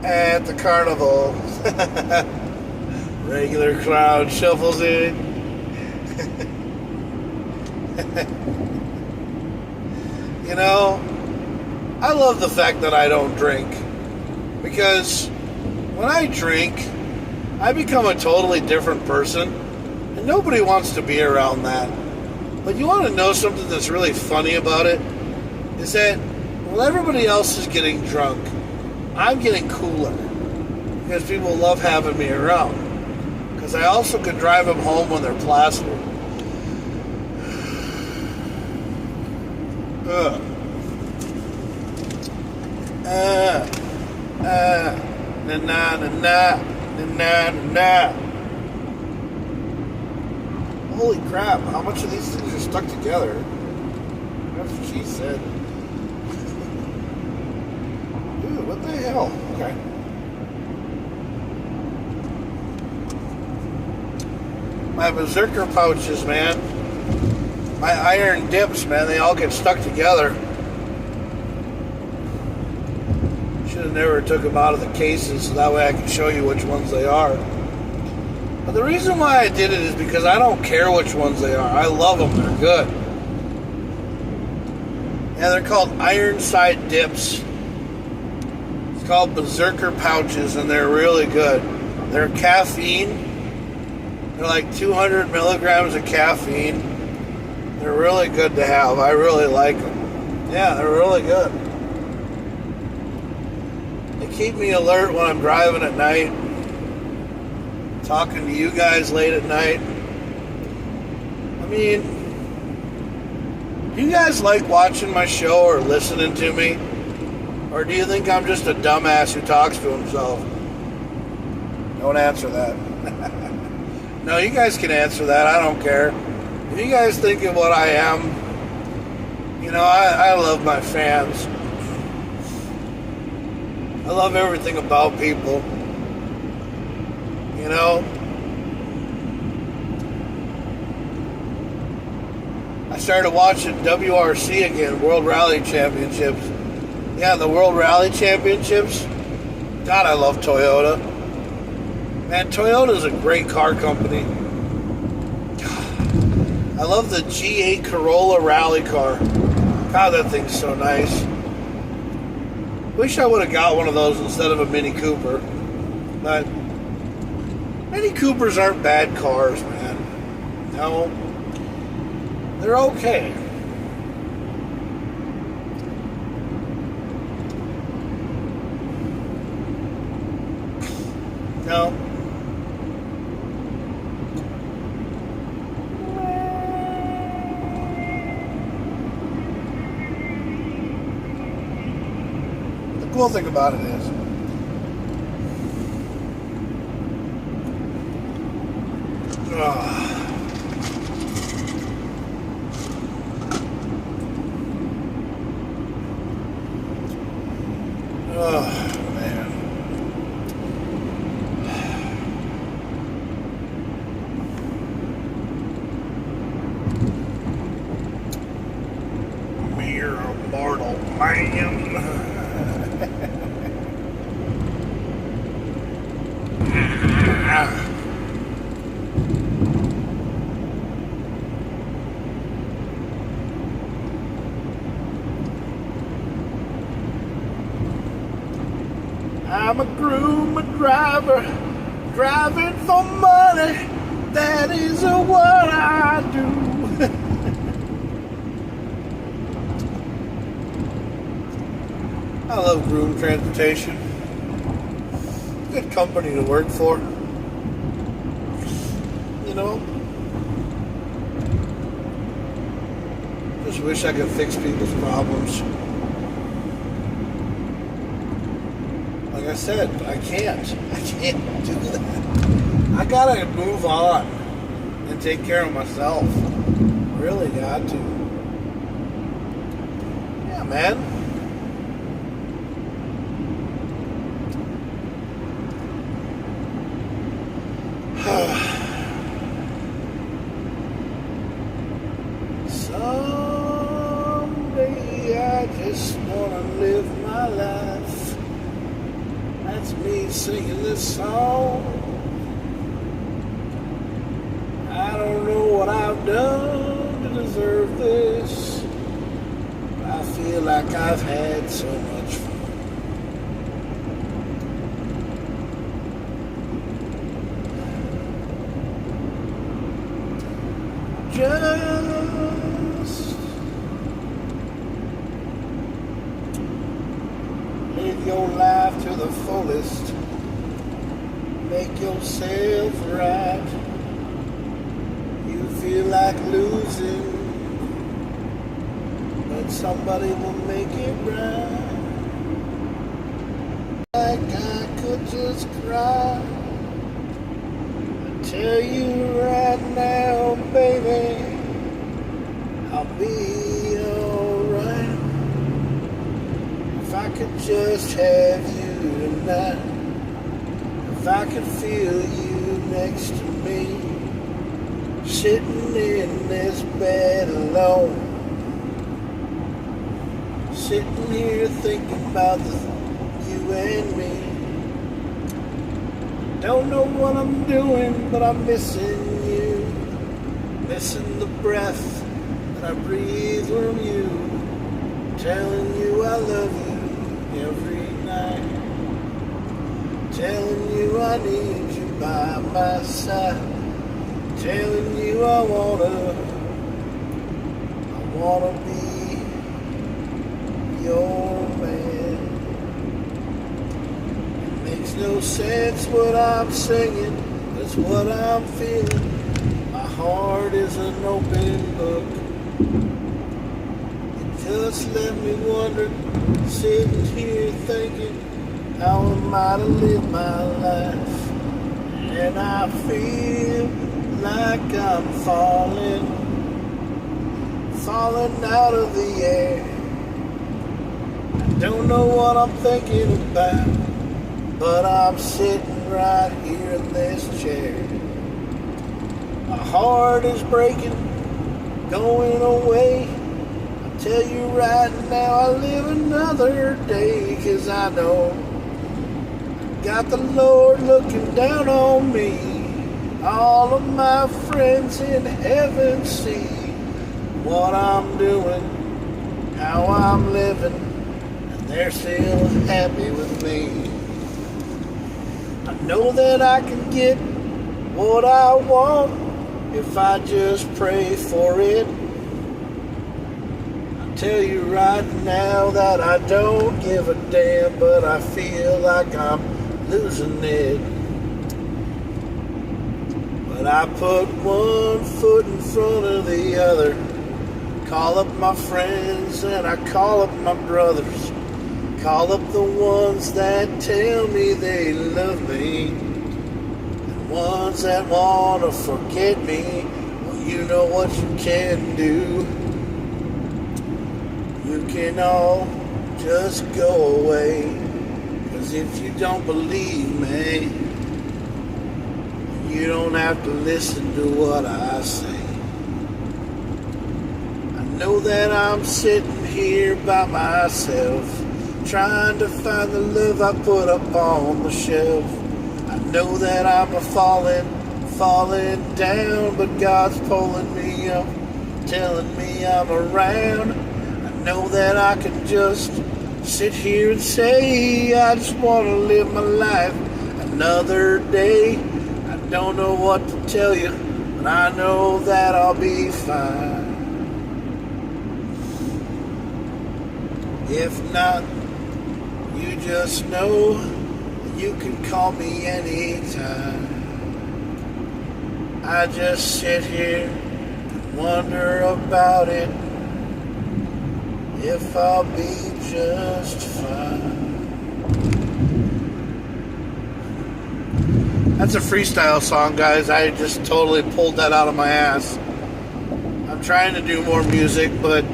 at the carnival. Regular crowd shuffles in. I love the fact that I don't drink. Because when I drink, I become a totally different person. And nobody wants to be around that. But you want to know something that's really funny about it? Is that while everybody else is getting drunk, I'm getting cooler. Because people love having me around. Because I also could drive them home when they're plastered. Na na na na na na. Holy crap, how much of these things are stuck together? That's what she said. Dude, what the hell? Okay. My berserker pouches, man. My iron dips, man, they all get stuck together. Should have never took them out of the cases so that way I can show you which ones they are. But the reason why I did it is because I don't care which ones they are. I love them, they're good. Yeah, they're called Ironside dips. It's called Berserker pouches, and they're really good. They're caffeine. They're like 200 milligrams of caffeine. They're really good to have. I really like them. Yeah, they're really good. They keep me alert when I'm driving at night. Talking to you guys late at night. I mean, do you guys like watching my show or listening to me? Or do you think I'm just a dumbass who talks to himself? Don't answer that. No, you guys can answer that. I don't care. If you guys think of what I am, you know, I love my fans. I love everything about people. You know? I started watching WRC again, World Rally Championships. Yeah, the World Rally Championships. God, I love Toyota. Man, Toyota's a great car company. I love the G8 Corolla rally car. God, that thing's so nice. Wish I would have got one of those instead of a Mini Cooper. But Mini Coopers aren't bad cars, man. No. They're okay. No. The cool thing about it is, man. Mere mortal man. I'm a groom, a driver, driving for money. That is what I do. I love groom transportation. Good company to work for. You know? Just wish I could fix people's problems. Like I said, I can't do that. I gotta move on and take care of myself. Really got to. Yeah, man. Someday I just wanna live my life. That's me singing this song. I don't know what I've done to deserve this. I feel like I've had so much fun. Just live your life to the fullest. Make yourself right. You feel like losing, but somebody will make it right. Like I could just cry. I tell you right now, baby, I'll be alright. If I could just have you tonight. If I could feel you next to me, sitting in this bed alone, sitting here thinking about you and me. Don't know what I'm doing, but I'm missing you, missing the breath that I breathe from you. telling you I love you every night, telling you I need you by my side, telling you I wanna be your man. It makes no sense what I'm singing, it's what I'm feeling. My heart is an open book. It just left me wondering, sitting here thinking, how am I to live my life? And I feel like I'm falling out of the air. I don't know what I'm thinking about, but I'm sitting right here in this chair. My heart is breaking, going away. I tell you right now, I live another day, 'cause I know got the Lord looking down on me. All of my friends in heaven see what I'm doing, how I'm living, and they're still happy with me. I know that I can get what I want if I just pray for it. I tell you right now that I don't give a damn, but I feel like I'm losing it. But I put one foot in front of the other, call up my friends and I call up my brothers, call up the ones that tell me they love me, and ones that want to forget me. Well, you know what you can do. You can all just go away, 'cause if you don't believe me, you don't have to listen to what I say. I know that I'm sitting here by myself, trying to find the love I put up on the shelf. I know that I'm falling down, but God's pulling me up, telling me I'm around. I know that I can just sit here and say, I just want to live my life another day. I don't know what to tell you, but I know that I'll be fine. If not, you just know you can call me anytime. I just sit here and wonder about it, if I'll be just fine. That's a freestyle song, guys. I just totally pulled that out of my ass. I'm trying to do more music, but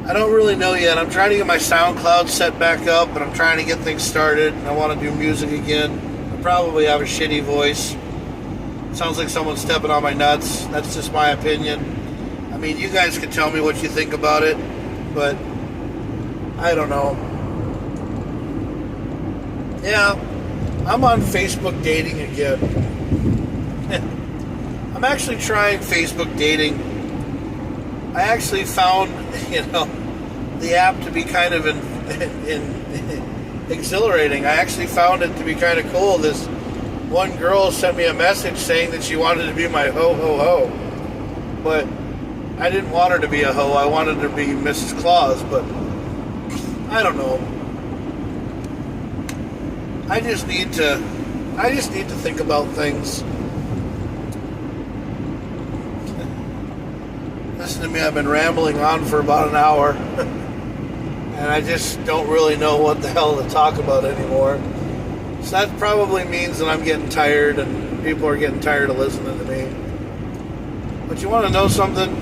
I don't really know yet. I'm trying to get my SoundCloud set back up, and I'm trying to get things started. I want to do music again. I probably have a shitty voice. Sounds like someone's stepping on my nuts. That's just my opinion. I mean, you guys can tell me what you think about it, but I don't know. Yeah, I'm on Facebook dating again. I'm actually trying Facebook dating. I actually found, the app to be kind of exhilarating. I actually found it to be kind of cool. This one girl sent me a message saying that she wanted to be my ho. But I didn't want her to be a hoe. I wanted her to be Mrs. Claus, but I don't know. I just need to think about things. Listen to me, I've been rambling on for about an hour. And I just don't really know what the hell to talk about anymore. So that probably means that I'm getting tired and people are getting tired of listening to me. But you want to know something?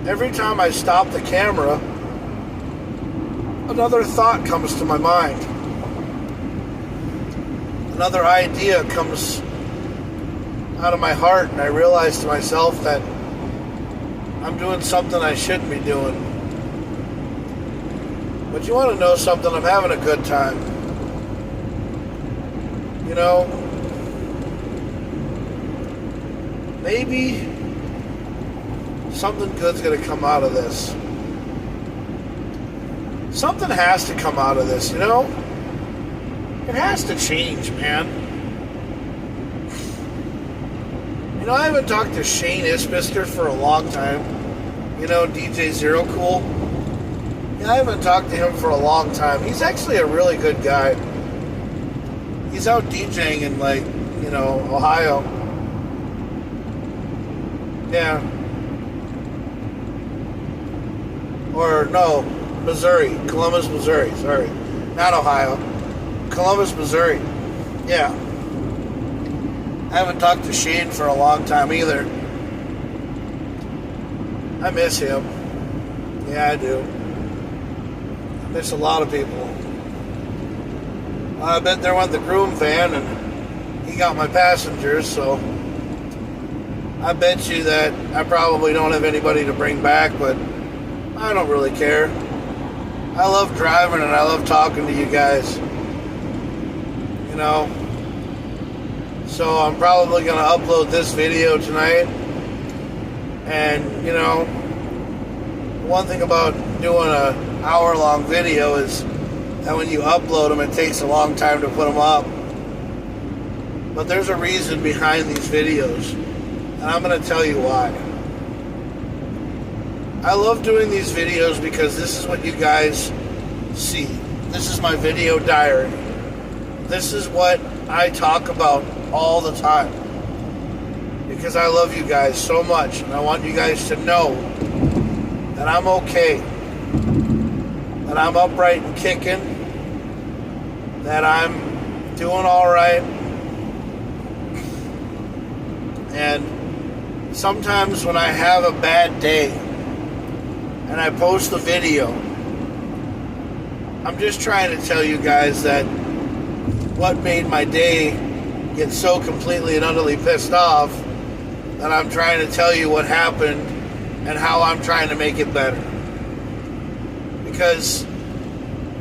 Every time I stop the camera, another thought comes to my mind. Another idea comes out of my heart, and I realize to myself that I'm doing something I shouldn't be doing. But you want to know something? I'm having a good time. Maybe Something good's going to come out of this. Something has to come out of this, you know? It has to change, man. You know, I haven't talked to Shane Isbister for a long time. You know, DJ Zero Cool. Yeah, I haven't talked to him for a long time. He's actually a really good guy. He's out DJing in, like, you know, Ohio. Yeah. Or, no, Missouri. Columbus, Missouri. Sorry. Not Ohio. Columbus, Missouri. Yeah. I haven't talked to Shane for a long time either. I miss him. Yeah, I do. I miss a lot of people. I bet there went the groom van, and he got my passengers, so I bet you that I probably don't have anybody to bring back, but I don't really care. I love driving, and I love talking to you guys. You know? So I'm probably going to upload this video tonight. And, you know, one thing about doing an hour-long video is that when you upload them, it takes a long time to put them up. But there's a reason behind these videos, and I'm going to tell you why. I love doing these videos because this is what you guys see. This is my video diary. This is what I talk about all the time. Because I love you guys so much, and I want you guys to know that I'm okay. That I'm upright and kicking. That I'm doing alright. And sometimes when I have a bad day and I post the video, I'm just trying to tell you guys that what made my day get so completely and utterly pissed off, that I'm trying to tell you what happened and how I'm trying to make it better. Because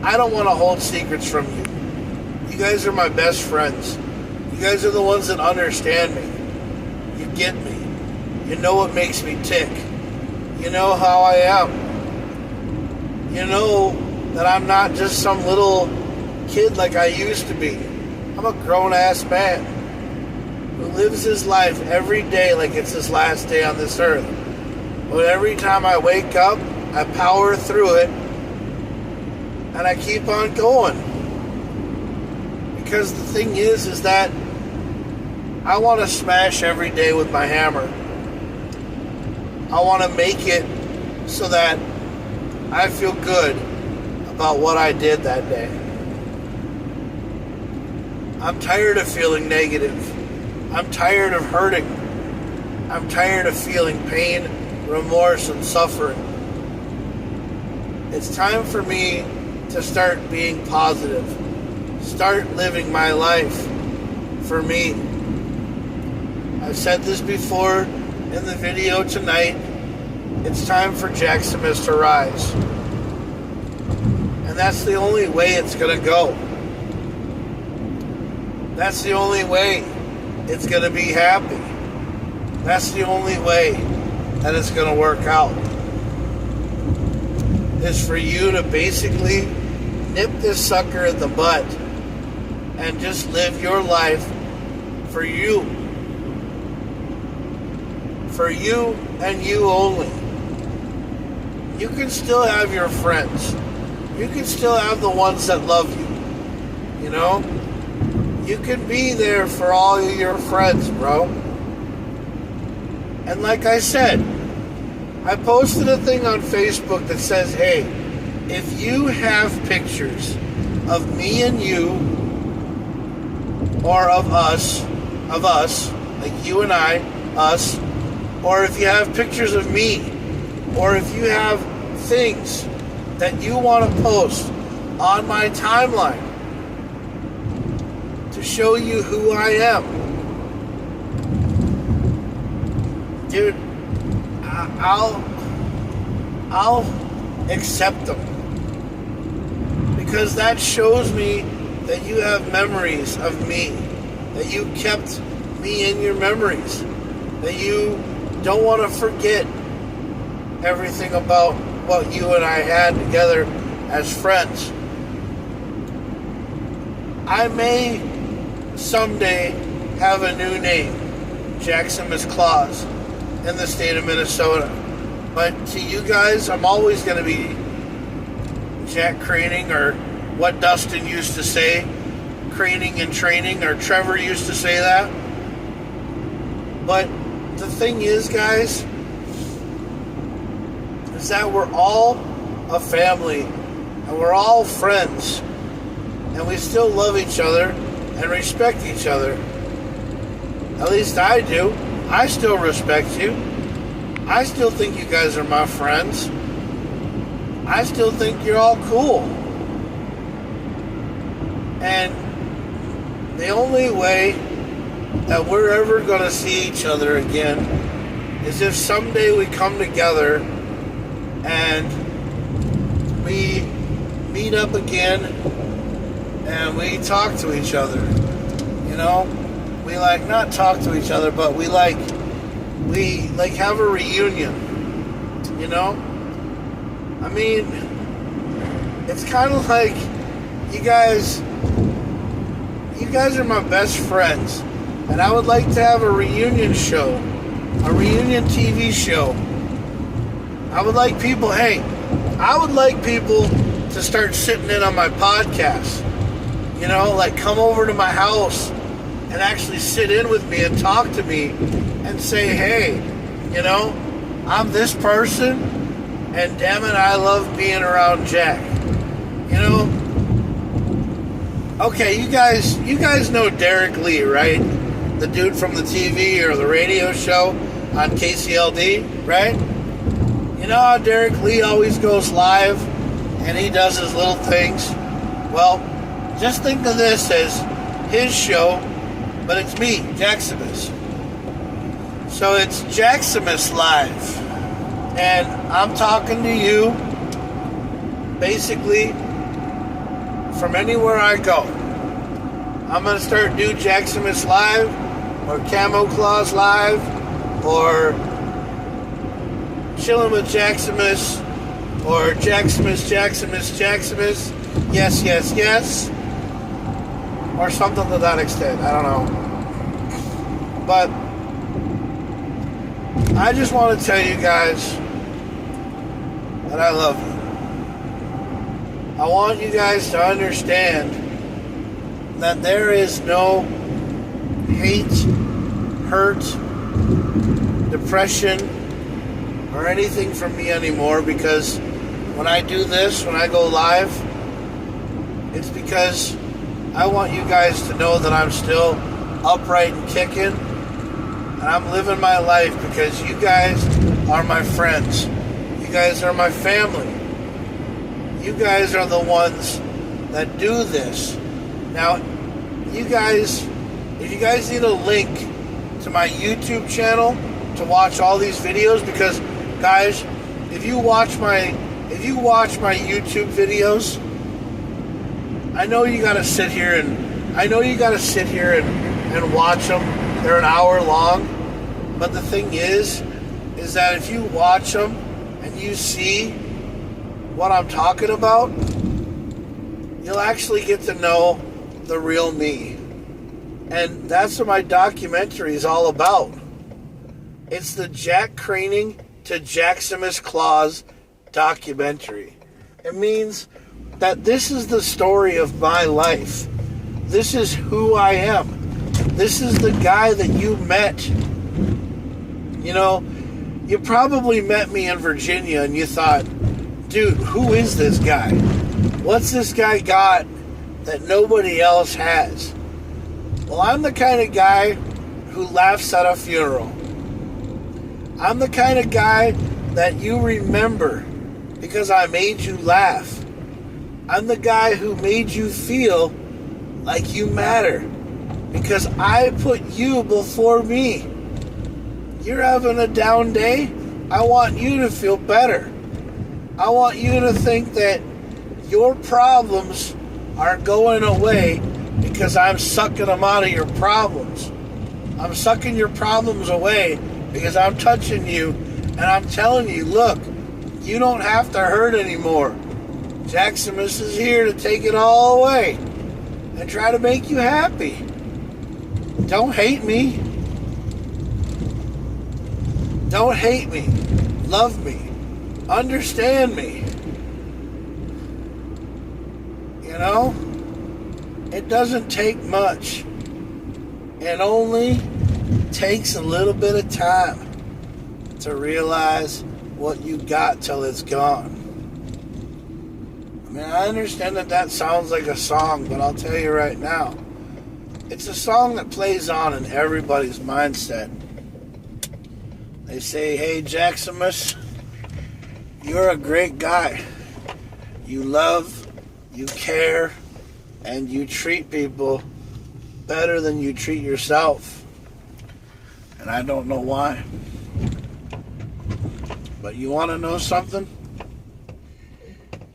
I don't want to hold secrets from you. You guys are my best friends. You guys are the ones that understand me. You get me. You know what makes me tick. You know how I am. You know that I'm not just some little kid like I used to be. I'm a grown-ass man who lives his life every day like it's his last day on this earth. But every time I wake up, I power through it, and I keep on going. Because the thing is that I want to smash every day with my hammer. I want to make it so that I feel good about what I did that day. I'm tired of feeling negative. I'm tired of hurting. I'm tired of feeling pain, remorse, and suffering. It's time for me to start being positive. Start living my life for me. I've said this before in the video tonight. It's time for Jackson to rise. And that's the only way it's going to go. That's the only way it's going to be happy. That's the only way that it's going to work out. Is for you to basically nip this sucker in the butt and just live your life for you. For you and you only. You can still have your friends. You can still have the ones that love you. You know? You can be there for all of your friends, bro. And like I said, I posted a thing on Facebook that says, hey, if you have pictures of me and you, or of us, like you and I, us, or if you have pictures of me, or if you have things that you want to post on my timeline to show you who I am, dude, I'll accept them, because that shows me that you have memories of me, that you kept me in your memories, that you don't want to forget everything about what you and I had together as friends. I may someday have a new name, JakKlauZ, in the state of Minnesota. But to you guys, I'm always going to be Jack Craning, or what Dustin used to say, Craning and Training, or Trevor used to say that. But the thing is, guys, is that we're all a family, and we're all friends, and we still love each other and respect each other. At least I do. I still respect you. I still think you guys are my friends. I still think you're all cool. And the only way that we're ever going to see each other again is if someday we come together and we meet up again and we talk to each other. You know, we not talk to each other, but we have a reunion. You know, I mean, it's kind of like you guys are my best friends, and I would like to have a reunion show, a reunion TV show. I would like people to start sitting in on my podcast. You know, come over to my house and actually sit in with me and talk to me and say, hey, you know, I'm this person, and damn it, I love being around Jack. You know? Okay, you guys know Derek Lee, right? The dude from the TV or the radio show on KCLD, right? You know how Derek Lee always goes live and he does his little things? Well, just think of this as his show, but it's me, JakKlauZ. So it's JakKlauZ Live. And I'm talking to you basically from anywhere I go. I'm going to start doing JakKlauZ Live, or KamoKlauZ Live, or Chilling with JakKlauZ, or JakKlauZ, yes, yes, yes, or something to that extent. I don't know. But I just want to tell you guys that I love you. I want you guys to understand that there is no hate, hurt, depression, or anything from me anymore, because when I do this, when I go live, it's because I want you guys to know that I'm still upright and kicking, and I'm living my life because you guys are my friends. You guys are my family. You guys are the ones that do this. Now, you guys, if you guys need a link to my YouTube channel to watch all these videos, because guys, if you watch my YouTube videos, I know you gotta sit here and watch them. They're an hour long. But the thing is that if you watch them and you see what I'm talking about, you'll actually get to know the real me. And that's what my documentary is all about. It's the Jack Craning to JakKlauZ documentary. It means that this is the story of my life. This is who I am. This is the guy that you met. You know, you probably met me in Virginia and you thought, dude, who is this guy? What's this guy got that nobody else has? Well, I'm the kind of guy who laughs at a funeral. I'm the kind of guy that you remember because I made you laugh. I'm the guy who made you feel like you matter because I put you before me. You're having a down day, I want you to feel better. I want you to think that your problems are going away because I'm sucking them out of your problems. I'm sucking your problems away because I'm touching you and I'm telling you, look, You don't have to hurt anymore. Jacksamus is here to take it all away and try to make you happy. Don't hate me. Don't hate me. Love me. Understand me. You know? It doesn't take much. It only takes a little bit of time to realize what you got till it's gone. I mean, I understand that sounds like a song, but I'll tell you right now, it's a song that plays on in everybody's mindset. They say, hey, Jacksamus, you're a great guy. You love, you care, and you treat people better than you treat yourself. And I don't know why. But you want to know something?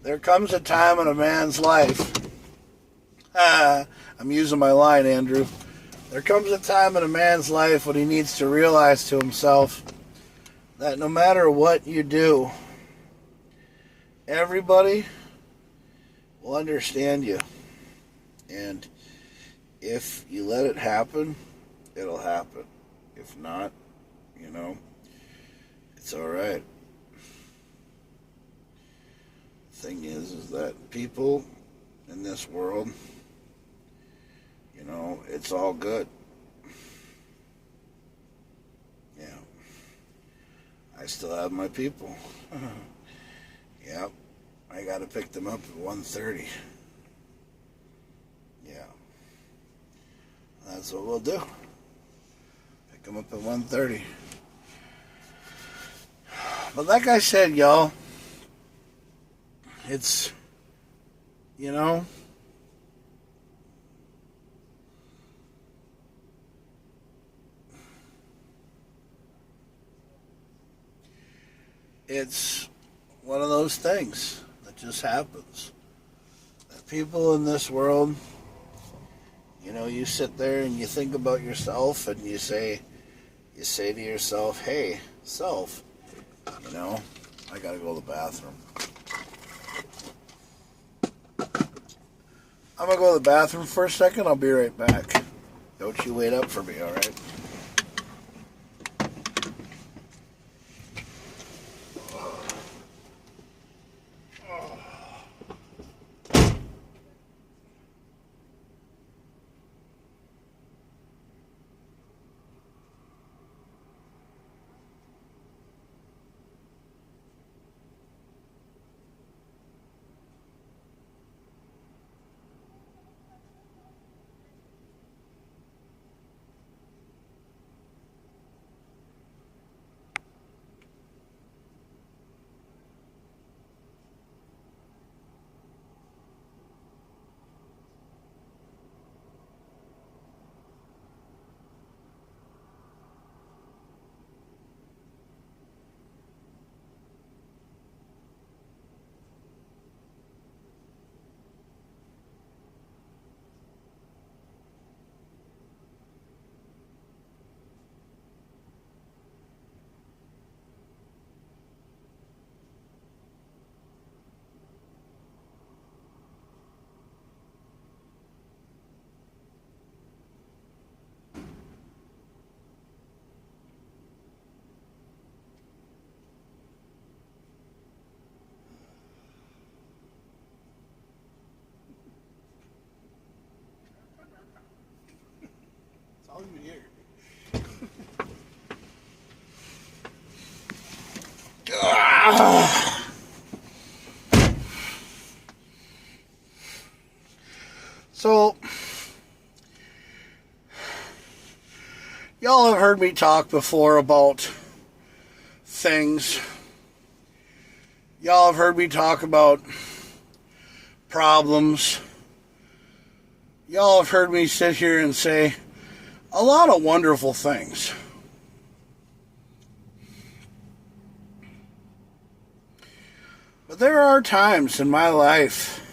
There comes a time in a man's life. I'm using my line, Andrew. There comes a time in a man's life when he needs to realize to himself that no matter what you do, everybody will understand you. And if you let it happen, it'll happen. If not, it's all right. The thing is that people in this world, it's all good. Yeah. I still have my people. Yep. I got to pick them up at 1:30. Yeah. That's what we'll do. Pick them up at 1:30. But like I said, y'all, it's, it's one of those things that just happens. That people in this world, you sit there and you think about yourself and you say to yourself, hey, self, I gotta go to the bathroom. I'm gonna go to the bathroom for a second. I'll be right back. Don't you wait up for me, all right? All you hear. So, y'all have heard me talk before about things. Y'all have heard me talk about problems. Y'all have heard me sit here and say a lot of wonderful things. But there are times in my life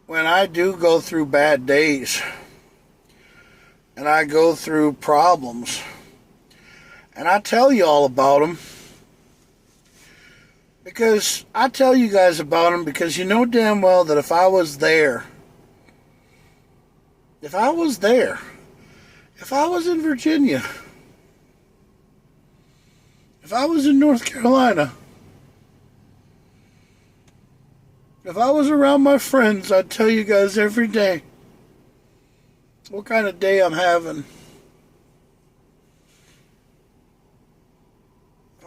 when I do go through bad days and I go through problems and I tell you all about them. Because I tell you guys about them because you know damn well that if I was there, if I was in Virginia, if I was in North Carolina, if I was around my friends, I'd tell you guys every day what kind of day I'm having.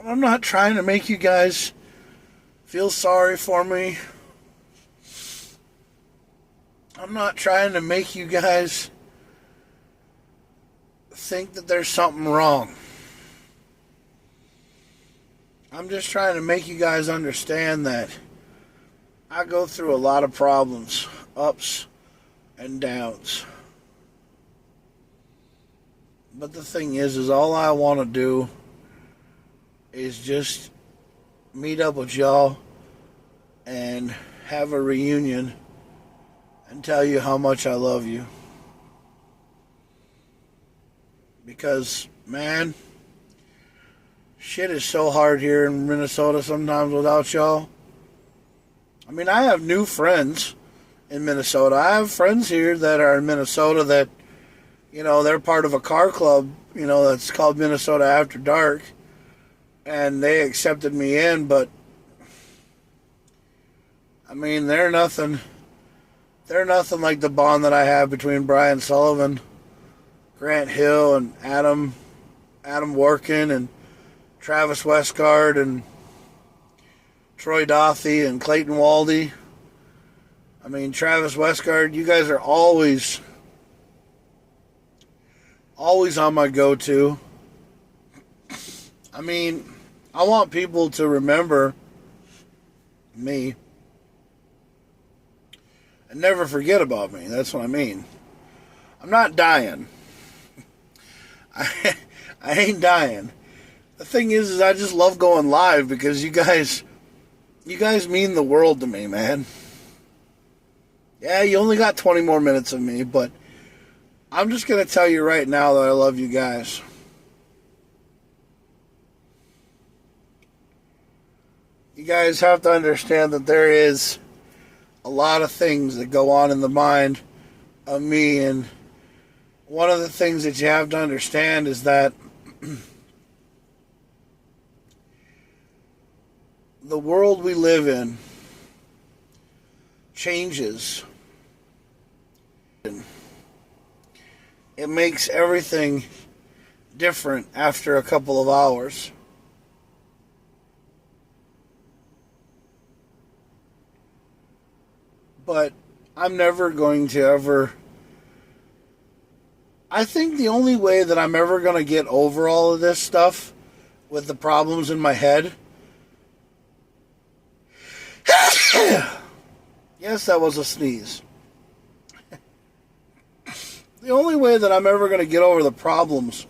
I'm not trying to make you guys feel sorry for me. I'm not trying to make you guys think that there's something wrong. I'm just trying to make you guys understand that I go through a lot of problems, ups and downs. But the thing is all I want to do is just meet up with y'all and have a reunion and tell you how much I love you. Because, man, shit is so hard here in Minnesota sometimes without y'all. I mean, I have new friends in Minnesota. I have friends here that are in Minnesota that, you know, they're part of a car club, you know, that's called Minnesota After Dark. And they accepted me in, but I mean, they're nothing like the bond that I have between Brian Sullivan, Grant Hill, and Adam Workin, and Travis Westgard, and Troy Dothy, and Clayton Waldy. I mean, Travis Westgard, you guys are always on my go-to. I mean, I want people to remember me and never forget about me. That's what I mean. I'm not dying. I ain't dying. The thing is I just love going live because you guys mean the world to me, man. Yeah, you only got 20 more minutes of me, but I'm just going to tell you right now that I love you guys. You guys have to understand that there is a lot of things that go on in the mind of me, and one of the things that you have to understand is that the world we live in changes. It makes everything different after a couple of hours. But I'm never going to ever... I think the only way that I'm ever going to get over all of this stuff with the problems in my head... Yes, that was a sneeze. The only way that I'm ever going to get over the problems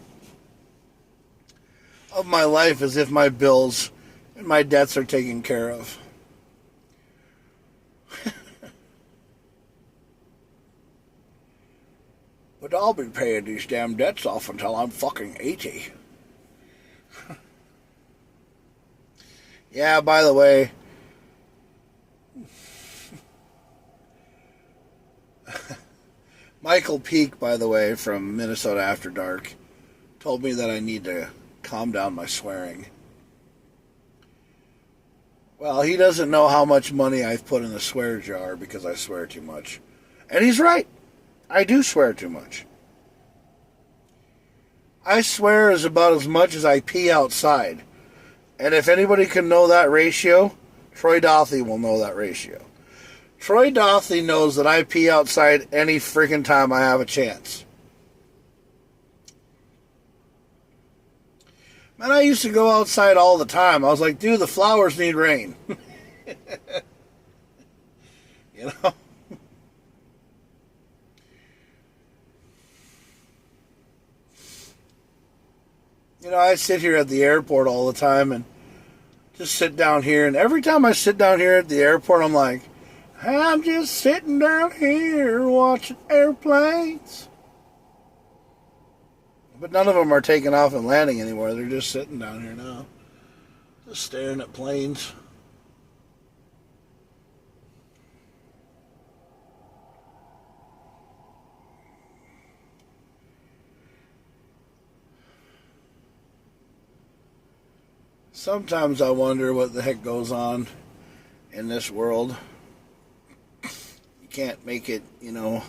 of my life is if my bills and my debts are taken care of. But I'll be paying these damn debts off until I'm fucking 80. Yeah, by the way, Michael Peak, by the way, from Minnesota After Dark, told me that I need to calm down my swearing. Well, he doesn't know how much money I've put in the swear jar because I swear too much. And he's right. I do swear too much. I swear as about as much as I pee outside. And if anybody can know that ratio, Troy Dothy will know that ratio. Troy Dothy knows that I pee outside any freaking time I have a chance. Man, I used to go outside all the time. I was like, dude, the flowers need rain. You know? You know, I sit here at the airport all the time and just sit down here. And every time I sit down here at the airport, I'm like, I'm just sitting down here watching airplanes. But none of them are taking off and landing anymore. They're just sitting down here now. Just staring at planes. Sometimes I wonder what the heck goes on in this world. You can't make it, you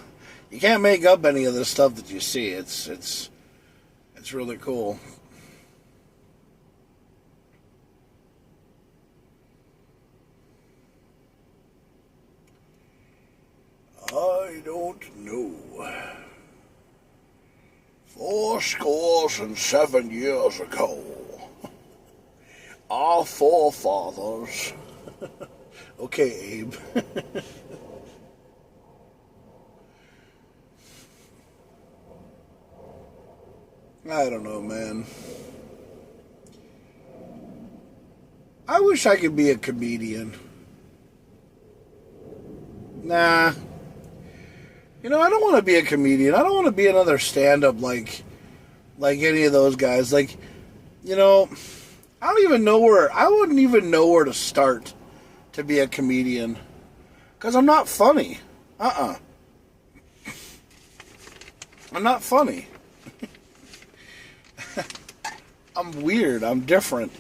can't make up any of the stuff that you see. It's really cool. I don't know. 7 years ago, our forefathers. Okay, Abe. I don't know, man. I wish I could be a comedian. Nah. I don't want to be a comedian. I don't want to be another stand-up like any of those guys. I don't even know I wouldn't even know where to start to be a comedian. Because I'm not funny. I'm not funny. I'm weird. I'm different.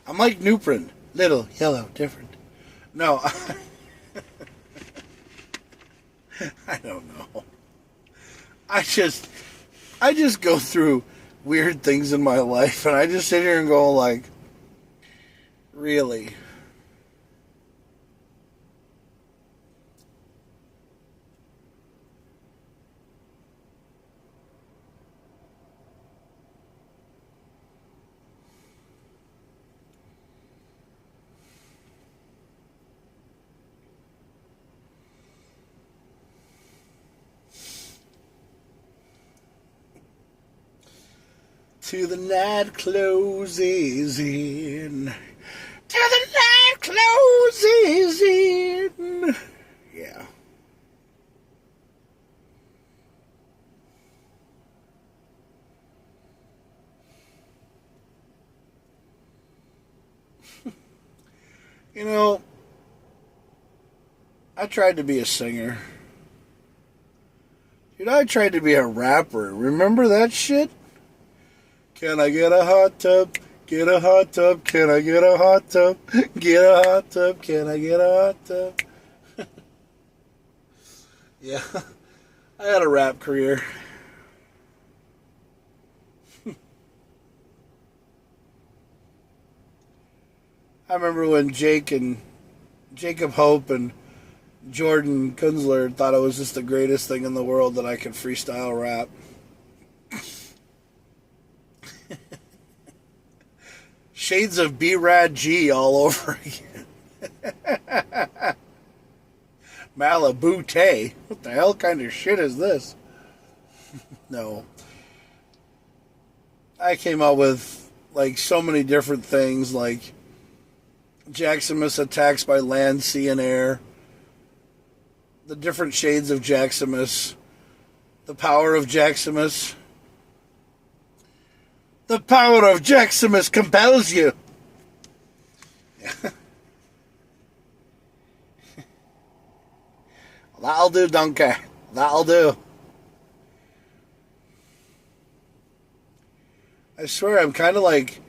I'm like Nuprin. Little, yellow, different. No. I don't know. I just go through weird things in my life, and I just sit here and go like, really? To the night closes in. To the night closes in. Yeah. I tried to be a singer. Dude, I tried to be a rapper. Remember that shit? Can I get a hot tub? Get a hot tub. Can I get a hot tub? Get a hot tub. Can I get a hot tub? Yeah. I had a rap career. I remember when Jacob Hope and Jordan Kunzler thought it was just the greatest thing in the world that I could freestyle rap. Shades of B-Rad G all over again. Malibu Tay. What the hell kind of shit is this? No. I came up with so many different things, like Jaximus attacks by land, sea, and air. The different shades of Jaximus. The power of Jaximus. The power of Jaximus compels you. That'll do, donkey. That'll do. I swear I'm kind of like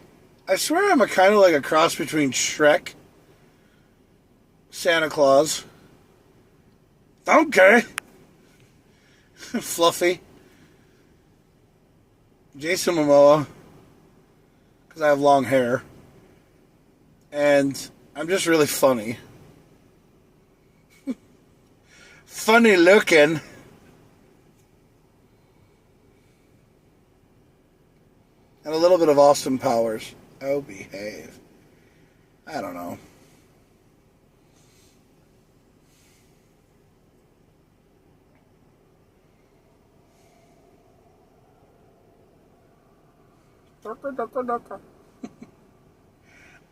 a cross between Shrek, Santa Claus, donkey, Fluffy, Jason Momoa, because I have long hair, and I'm just really funny. Funny looking. And a little bit of Austin Powers. Oh, behave. I don't know.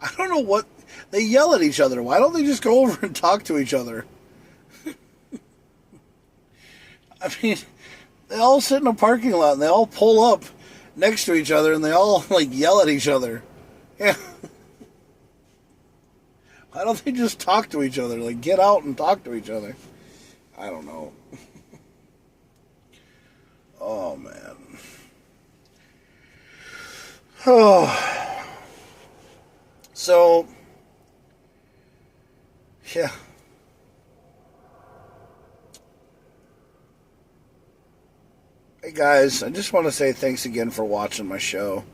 I don't know what... They yell at each other. Why don't they just go over and talk to each other? I mean, they all sit in a parking lot and they all pull up next to each other and they all, yell at each other. Yeah. Why don't they just talk to each other? Get out and talk to each other. I don't know. Oh, man. Oh. So, yeah. Hey guys, I just want to say thanks again for watching my show.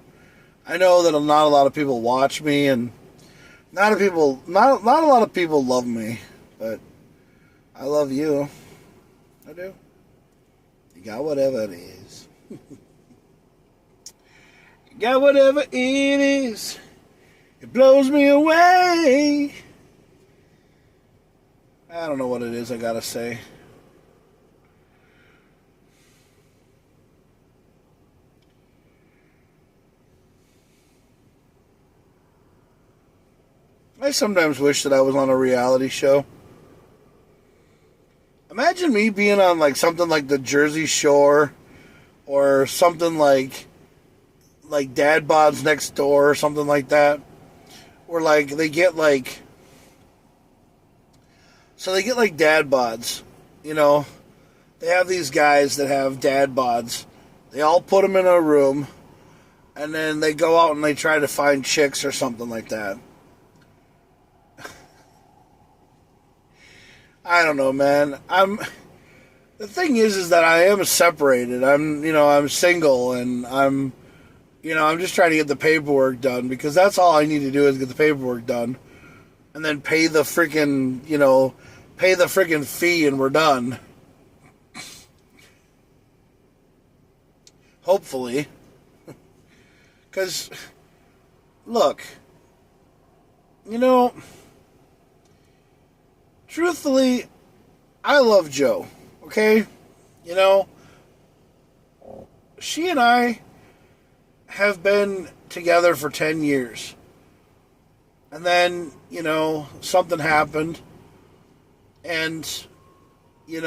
I know that not a lot of people watch me, and not a lot of people love me, but I love you. I do. You got whatever it is. You got whatever it is. It blows me away. I don't know what it is I gotta say. I sometimes wish that I was on a reality show. Imagine me being on like something like the Jersey Shore or something like Dad Bod's Next Door or something like that. Where like they get like dad bods, you know. They have these guys that have dad bods. They all put them in a room and then they go out and they try to find chicks or something like that. I don't know, man. The thing is that I am separated. I'm single, and I'm just trying to get the paperwork done, because that's all I need to do is get the paperwork done, and then pay the freaking fee, and we're done. Hopefully. Because, look, truthfully, I love Jo, okay? She and I have been together for 10 years. And then, something happened. And, it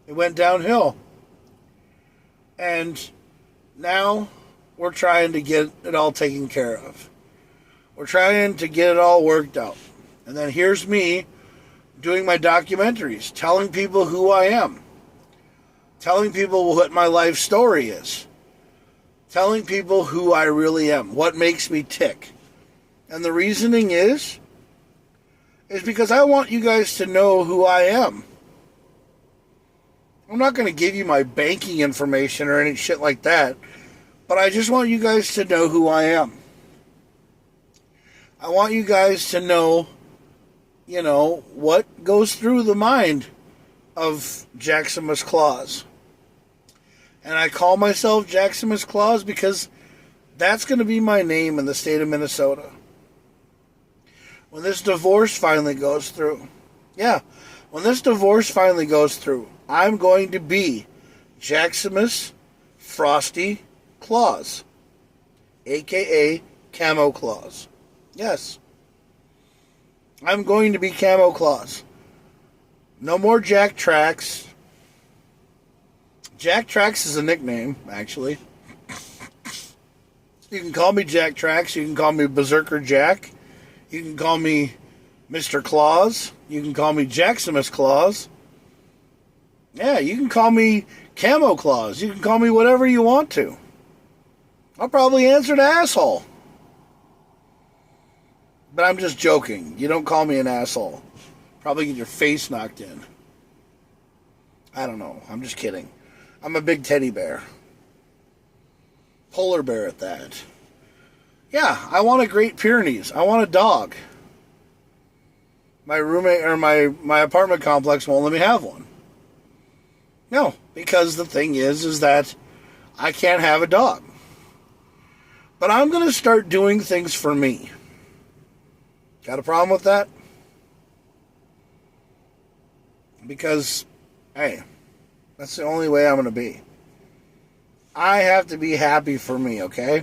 went downhill. And now we're trying to get it all taken care of. We're trying to get it all worked out. And then here's me doing my documentaries, telling people who I am, telling people what my life story is, telling people who I really am, what makes me tick. And the reasoning is because I want you guys to know who I am. I'm not going to give you my banking information or any shit like that, but I just want you guys to know who I am. I want you guys to know what goes through the mind of JakKlauZ. And I call myself JakKlauZ because that's going to be my name in the state of Minnesota. When this divorce finally goes through, I'm going to be JakKlauZ Frosty Claus, a.k.a. KamoKlauZ. Yes. I'm going to be KamoKlauZ. No more Jack Trax. Jack Trax is a nickname, actually. You can call me Jack Trax. You can call me Berserker Jack. You can call me Mr. Claus. You can call me JakKlauZ. Yeah, you can call me KamoKlauZ. You can call me whatever you want to. I'll probably answer to asshole. But I'm just joking. You don't call me an asshole. Probably get your face knocked in. I don't know. I'm just kidding. I'm a big teddy bear. Polar bear at that. Yeah, I want a Great Pyrenees. I want a dog. My roommate or my apartment complex won't let me have one. No, because the thing is that I can't have a dog. But I'm going to start doing things for me. Got a problem with that? Because, hey, that's the only way I'm going to be. I have to be happy for me, okay?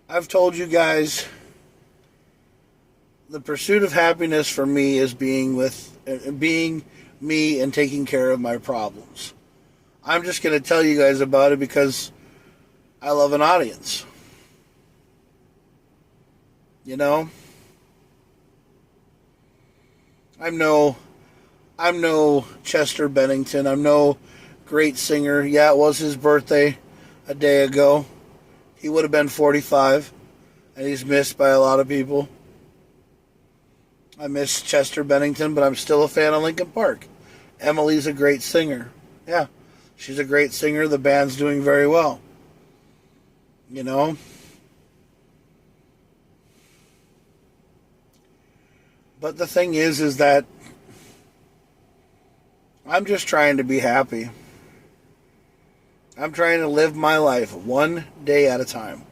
I've told you guys the pursuit of happiness for me is being me and taking care of my problems. I'm just going to tell you guys about it because I love an audience. I'm no Chester Bennington. I'm no great singer. Yeah, it was his birthday a day ago. He would have been 45, and he's missed by a lot of people. I miss Chester Bennington, but I'm still a fan of Linkin Park. Emily's a great singer. Yeah, she's a great singer. The band's doing very well. You know? But the thing is that I'm just trying to be happy. I'm trying to live my life one day at a time.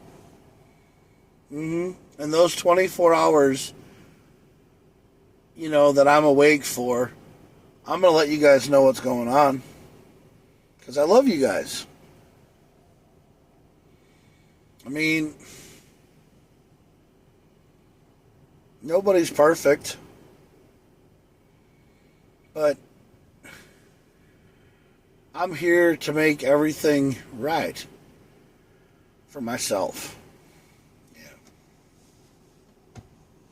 And those 24 hours, that I'm awake for, I'm going to let you guys know what's going on. Because I love you guys. I mean, nobody's perfect. But I'm here to make everything right for myself. Yeah.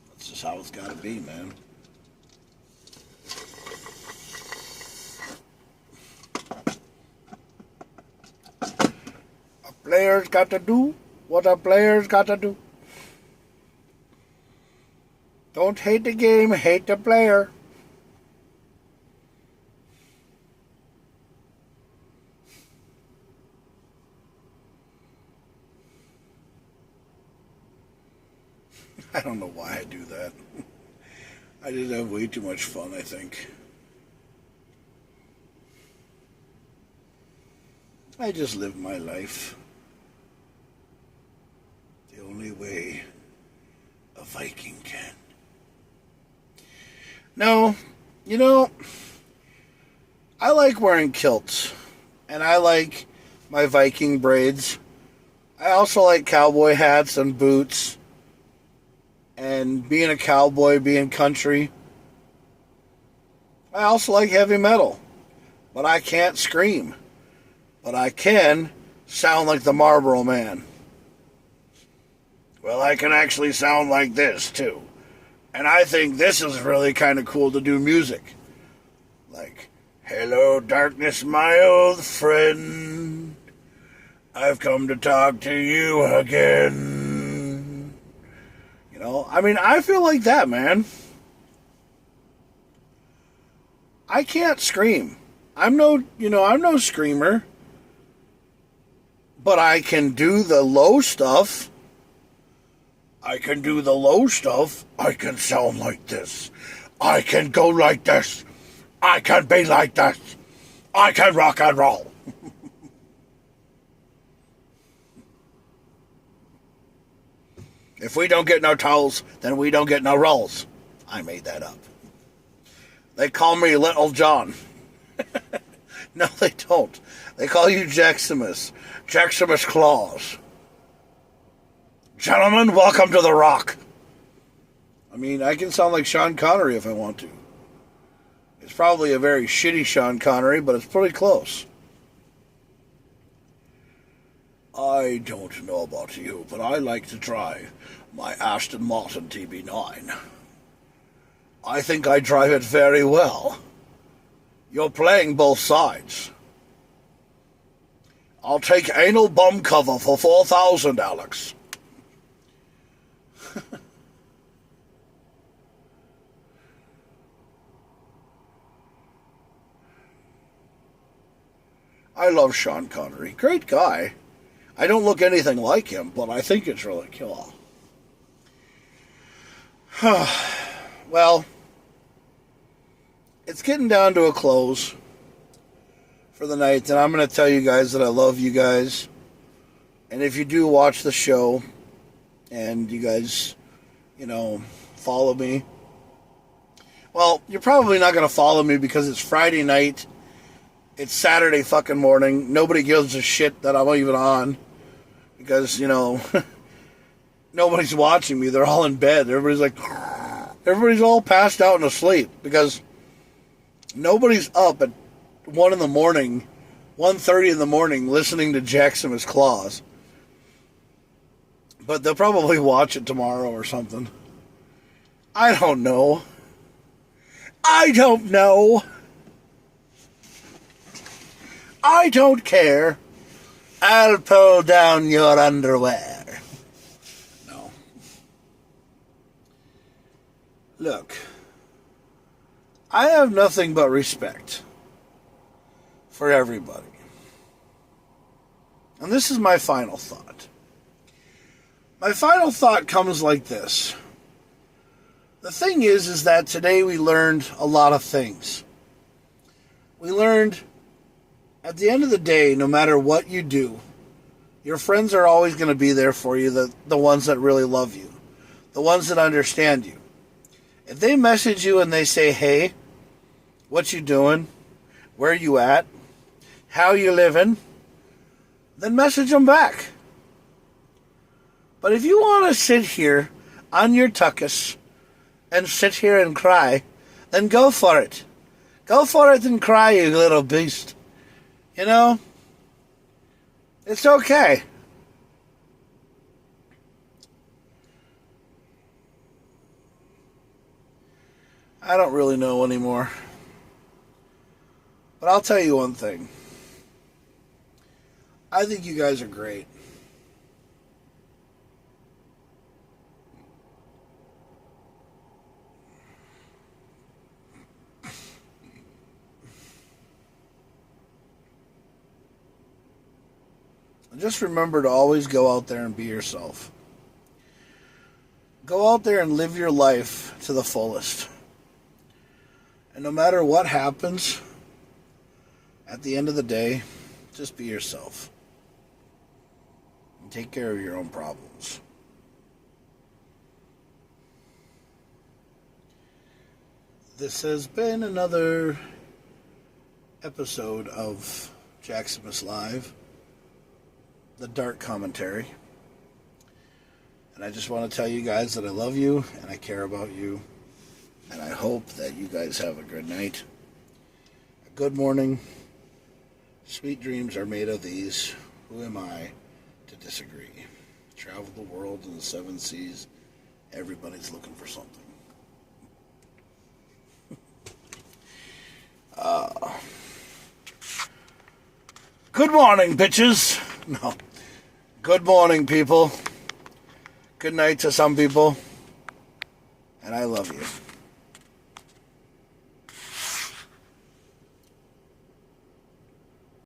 That's just how it's got to be, man. A player's got to do what a player's got to do. Don't hate the game, hate the player. I don't know why I do that. I just have way too much fun, I think. I just live my life the only way a Viking can. No, I like wearing kilts, and I like my Viking braids. I also like cowboy hats and boots. And being a cowboy, being country. I also like heavy metal. But I can't scream. But I can sound like the Marlboro Man. Well, I can actually sound like this, too. And I think this is really kind of cool to do music. Like, hello, darkness, my old friend. I've come to talk to you again. I feel like that, man. I can't scream. I'm no screamer. But I can do the low stuff. I can sound like this. I can go like this. I can be like this. I can rock and roll. If we don't get no tolls, then we don't get no rolls. I made that up. They call me Little John. No, they don't. They call you JakKlauZ. Gentlemen, welcome to the Rock. I can sound like Sean Connery if I want to. It's probably a very shitty Sean Connery, but it's pretty close. I don't know about you, but I like to drive my Aston Martin TB9. I think I drive it very well. You're playing both sides. I'll take anal bum cover for 4,000, Alex. I love Sean Connery. Great guy. I don't look anything like him, but I think it's really cool. Well, it's getting down to a close for the night, and I'm going to tell you guys that I love you guys. And if you do watch the show, and you guys, follow me, well, you're probably not going to follow me because it's Friday night. It's Saturday fucking morning. Nobody gives a shit that I'm even on. Because, nobody's watching me. They're all in bed. Everybody's all passed out and asleep. Because nobody's up at 1 in the morning, 1:30 in the morning, listening to JakKlauZ. But they'll probably watch it tomorrow or something. I don't know. I don't care. I'll pull down your underwear. No. Look, I have nothing but respect for everybody. And this is my final thought. My final thought comes like this. The thing is that today we learned a lot of things. We learned, at the end of the day, no matter what you do, your friends are always going to be there for you, the ones that really love you, the ones that understand you. If they message you and they say, hey, what you doing? Where you at? How you living? Then message them back. But if you want to sit here on your tuckus and sit here and cry, then go for it. Go for it and cry, you little beast. You know? It's okay. I don't really know anymore. But I'll tell you one thing. I think you guys are great. Just remember to always go out there and be yourself. Go out there and live your life to the fullest. And no matter what happens, at the end of the day, just be yourself. And take care of your own problems. This has been another episode of JakKlauZ Live, the dark commentary. And I just want to tell you guys that I love you and I care about you. And I hope that you guys have a good night, a good morning. Sweet dreams are made of these. Who am I to disagree? Travel the world in the 7 seas. Everybody's looking for something. Good morning, bitches. No. Good morning, people. Good night to some people. And I love you.